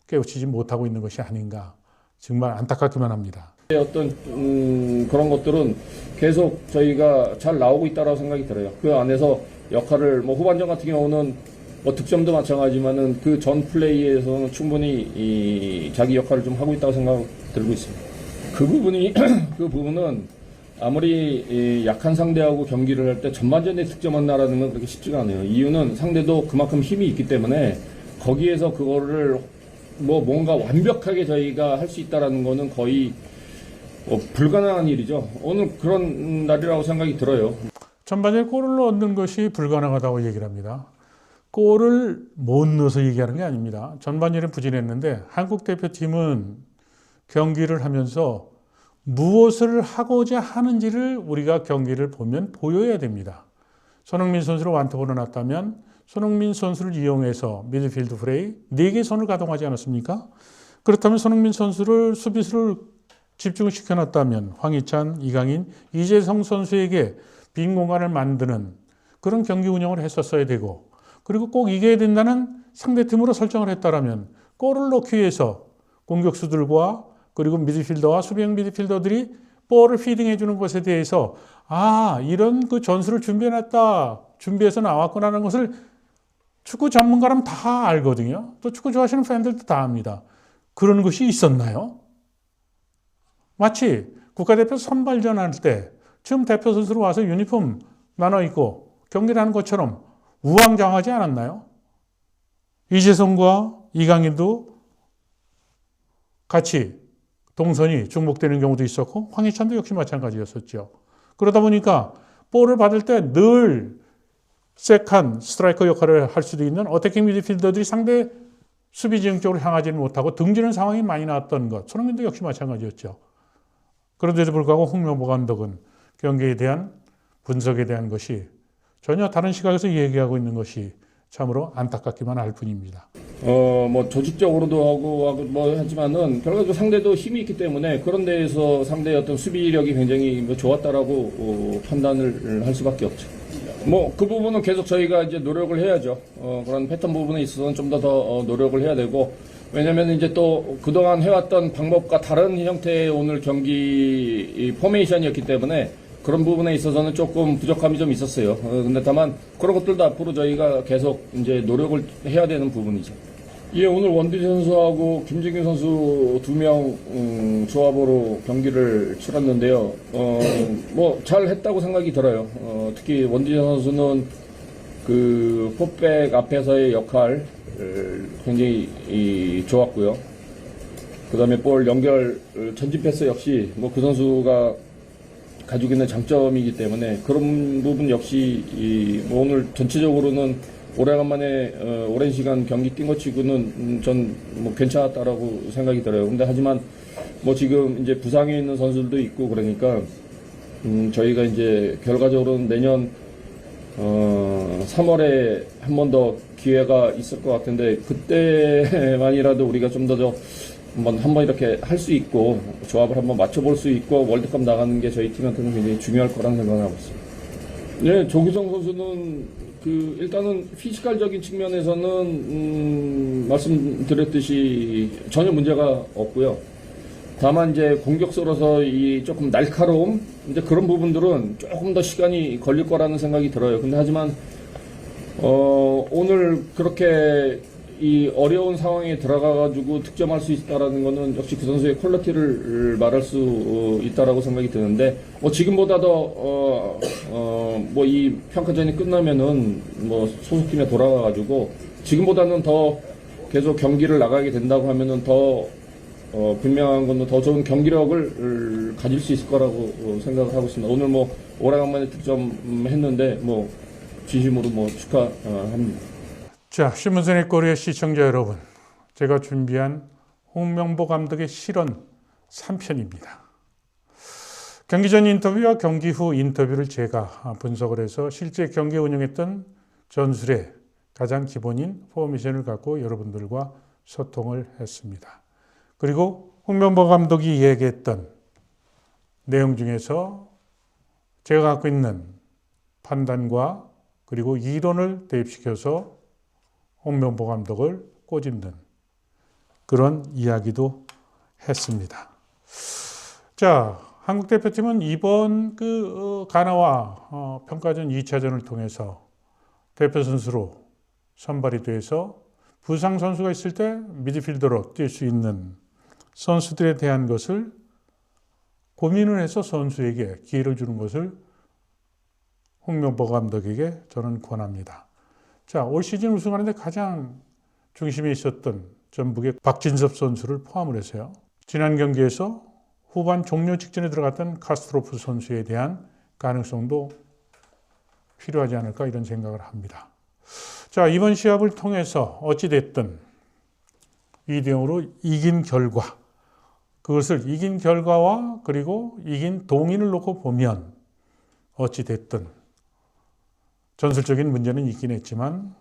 깨우치지 못하고 있는 것이 아닌가 정말 안타깝기만 합니다. 어떤 그런 것들은 계속 저희가 잘 나오고 있다고 생각이 들어요. 그 안에서 역할을 후반전 같은 경우는 득점도 마찬가지지만은 그 전 플레이에서는 충분히 자기 역할을 좀 하고 있다고 생각 들고 있습니다. 그 부분은 아무리 약한 상대하고 경기를 할 때 전반전에 득점한다라는 건 그렇게 쉽지가 않아요. 이유는 상대도 그만큼 힘이 있기 때문에 거기에서 그거를 뭔가 완벽하게 저희가 할 수 있다라는 거는 거의 불가능한 일이죠. 오늘 그런 날이라고 생각이 들어요. 전반전에 골을 넣는 것이 불가능하다고 얘기를 합니다. 골을 못 넣어서 얘기하는 게 아닙니다. 전반전에 부진했는데 한국 대표팀은 경기를 하면서 무엇을 하고자 하는지를 우리가 경기를 보면 보여야 됩니다. 손흥민 선수를 완톱으로 놨다면 손흥민 선수를 이용해서 미드필드 플레이 4개 선을 가동하지 않았습니까? 그렇다면 손흥민 선수를 수비수를 집중을 시켜놨다면 황희찬, 이강인, 이재성 선수에게 빈 공간을 만드는 그런 경기 운영을 했었어야 되고 그리고 꼭 이겨야 된다는 상대팀으로 설정을 했다라면 골을 넣기 위해서 공격수들과 그리고 미드필더와 수비형 미드필더들이 볼을 피딩해 주는 것에 대해서 이런 그 전술을 준비해서 나왔구나 하는 것을 축구 전문가라면 다 알거든요. 또 축구 좋아하시는 팬들도 다 압니다. 그런 것이 있었나요? 마치 국가대표 선발전 할 때 지금 대표 선수로 와서 유니폼 나눠 입고 경기를 하는 것처럼 우왕좌왕하지 않았나요? 이재성과 이강인도 같이 동선이 중복되는 경우도 있었고 황희찬도 역시 마찬가지였었죠. 그러다 보니까 볼을 받을 때 늘 세컨 스트라이커 역할을 할 수도 있는 어태킹 미드필더들이 상대 수비 지형 쪽으로 향하지는 못하고 등지는 상황이 많이 나왔던 것. 손흥민도 역시 마찬가지였죠. 그런데도 불구하고 홍명보 감독은 경기에 대한 분석에 대한 것이 전혀 다른 시각에서 얘기하고 있는 것이 참으로 안타깝기만 할 뿐입니다. 뭐 조직적으로도 하고 뭐 하지만은 결과적으로 상대도 힘이 있기 때문에 그런 데에서 상대의 어떤 수비력이 굉장히 뭐 좋았다라고 판단을 할 수밖에 없죠. 뭐 그 부분은 계속 저희가 이제 노력을 해야죠. 그런 패턴 부분에 있어서는 좀 더 노력을 해야 되고, 왜냐면 이제 또 그동안 해왔던 방법과 다른 형태의 오늘 경기 포메이션이었기 때문에 그런 부분에 있어서는 조금 부족함이 좀 있었어요. 근데 다만 그런 것들도 앞으로 저희가 계속 이제 노력을 해야 되는 부분이죠. 예, 오늘 원두재 선수하고 김진규 선수 2명 조합으로 경기를 치렀는데요. 뭐 잘 했다고 생각이 들어요. 특히 원두재 선수는 그 포백 앞에서의 역할 굉장히 좋았고요. 그다음에 볼 연결 전진 패스 역시 뭐 그 선수가 가지고 있는 장점이기 때문에 그런 부분 역시 뭐 오늘 전체적으로는 오래간만에 오랜 시간 경기 뛴 것 치고는 전 뭐 괜찮았다라고 생각이 들어요. 근데 하지만 뭐 지금 이제 부상에 있는 선수들도 있고 그러니까 저희가 이제 결과적으로는 내년 3월에 한 번 더 기회가 있을 것 같은데 그때만이라도 우리가 좀 더 한번 이렇게 할 수 있고 조합을 한번 맞춰볼 수 있고 월드컵 나가는 게 저희 팀한테는 굉장히 중요할 거라는 생각을 하고 있습니다. 네, 조규성 선수는 그 일단은 피지컬적인 측면에서는 말씀드렸듯이 전혀 문제가 없고요. 다만 이제 공격수로서 이 조금 날카로움 이제 그런 부분들은 조금 더 시간이 걸릴 거라는 생각이 들어요. 근데 하지만 오늘 그렇게 이 어려운 상황에 들어가가지고 득점할 수 있다라는 거는 역시 그 선수의 퀄리티를 말할 수 있다라고 생각이 드는데, 뭐 지금보다 더, 뭐 이 평가전이 끝나면은 뭐 소속팀에 돌아가가지고 지금보다는 더 계속 경기를 나가게 된다고 하면은 더, 분명한 건 더 좋은 경기력을 가질 수 있을 거라고 생각을 하고 있습니다. 오늘 뭐 오래간만에 득점했는데 뭐 진심으로 뭐 축하합니다. 자, 신문선의 꼬리의 시청자 여러분, 제가 준비한 홍명보 감독의 실언 3편입니다. 경기 전 인터뷰와 경기 후 인터뷰를 제가 분석을 해서 실제 경기에 운영했던 전술의 가장 기본인 포메이션을 갖고 여러분들과 소통을 했습니다. 그리고 홍명보 감독이 얘기했던 내용 중에서 제가 갖고 있는 판단과 그리고 이론을 대입시켜서 홍명보 감독을 꼬집는 그런 이야기도 했습니다. 자, 한국 대표팀은 이번 가나와 평가전 2차전을 통해서 대표 선수로 선발이 돼서 부상 선수가 있을 때 미드필더로 뛸 수 있는 선수들에 대한 것을 고민을 해서 선수에게 기회를 주는 것을 홍명보 감독에게 저는 권합니다. 자, 올 시즌 우승하는데 가장 중심에 있었던 전북의 박진섭 선수를 포함을 해서요. 지난 경기에서 후반 종료 직전에 들어갔던 카스트로프 선수에 대한 가능성도 필요하지 않을까 이런 생각을 합니다. 자, 이번 시합을 통해서 어찌됐든 2대0으로 이긴 결과, 그것을 이긴 결과와 그리고 이긴 동인을 놓고 보면 어찌됐든 전술적인 문제는 있긴 했지만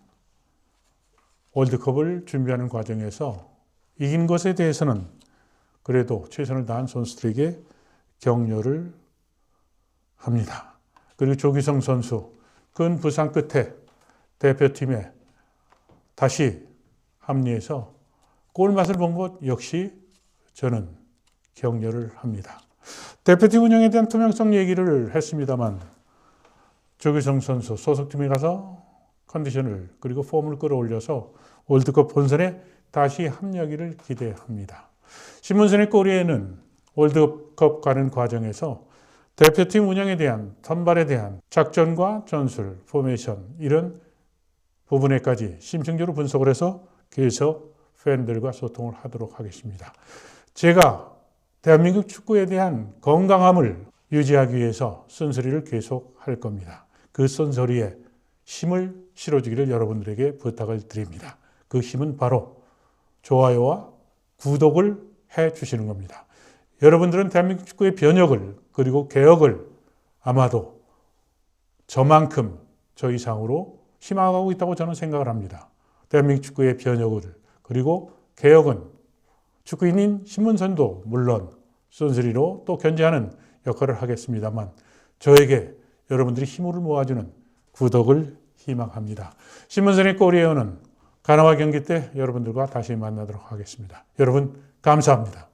월드컵을 준비하는 과정에서 이긴 것에 대해서는 그래도 최선을 다한 선수들에게 격려를 합니다. 그리고 조규성 선수, 큰 부상 끝에 대표팀에 다시 합류해서 골맛을 본 것 역시 저는 격려를 합니다. 대표팀 운영에 대한 투명성 얘기를 했습니다만 조규성 선수 소속팀에 가서 컨디션을 그리고 폼을 끌어올려서 월드컵 본선에 다시 합류하기를 기대합니다. 신문선의 꼬리에는 월드컵 가는 과정에서 대표팀 운영에 대한, 선발에 대한 작전과 전술, 포메이션 이런 부분에까지 심층적으로 분석을 해서 계속 팬들과 소통을 하도록 하겠습니다. 제가 대한민국 축구에 대한 건강함을 유지하기 위해서 쓴소리를 계속 할 겁니다. 그 쓴소리에 힘을 실어주기를 여러분들에게 부탁을 드립니다. 그 힘은 바로 좋아요와 구독을 해 주시는 겁니다. 여러분들은 대한민국 축구의 변혁을 그리고 개혁을 아마도 저만큼 저 이상으로 희망하고 있다고 저는 생각을 합니다. 대한민국 축구의 변혁을 그리고 개혁은 축구인인 신문선도 물론 쓴소리로 또 견제하는 역할을 하겠습니다만 저에게 여러분들이 힘을 모아주는 구독을 희망합니다. 신문선의 꼬리에어는 가나와 경기 때 여러분들과 다시 만나도록 하겠습니다. 여러분 감사합니다.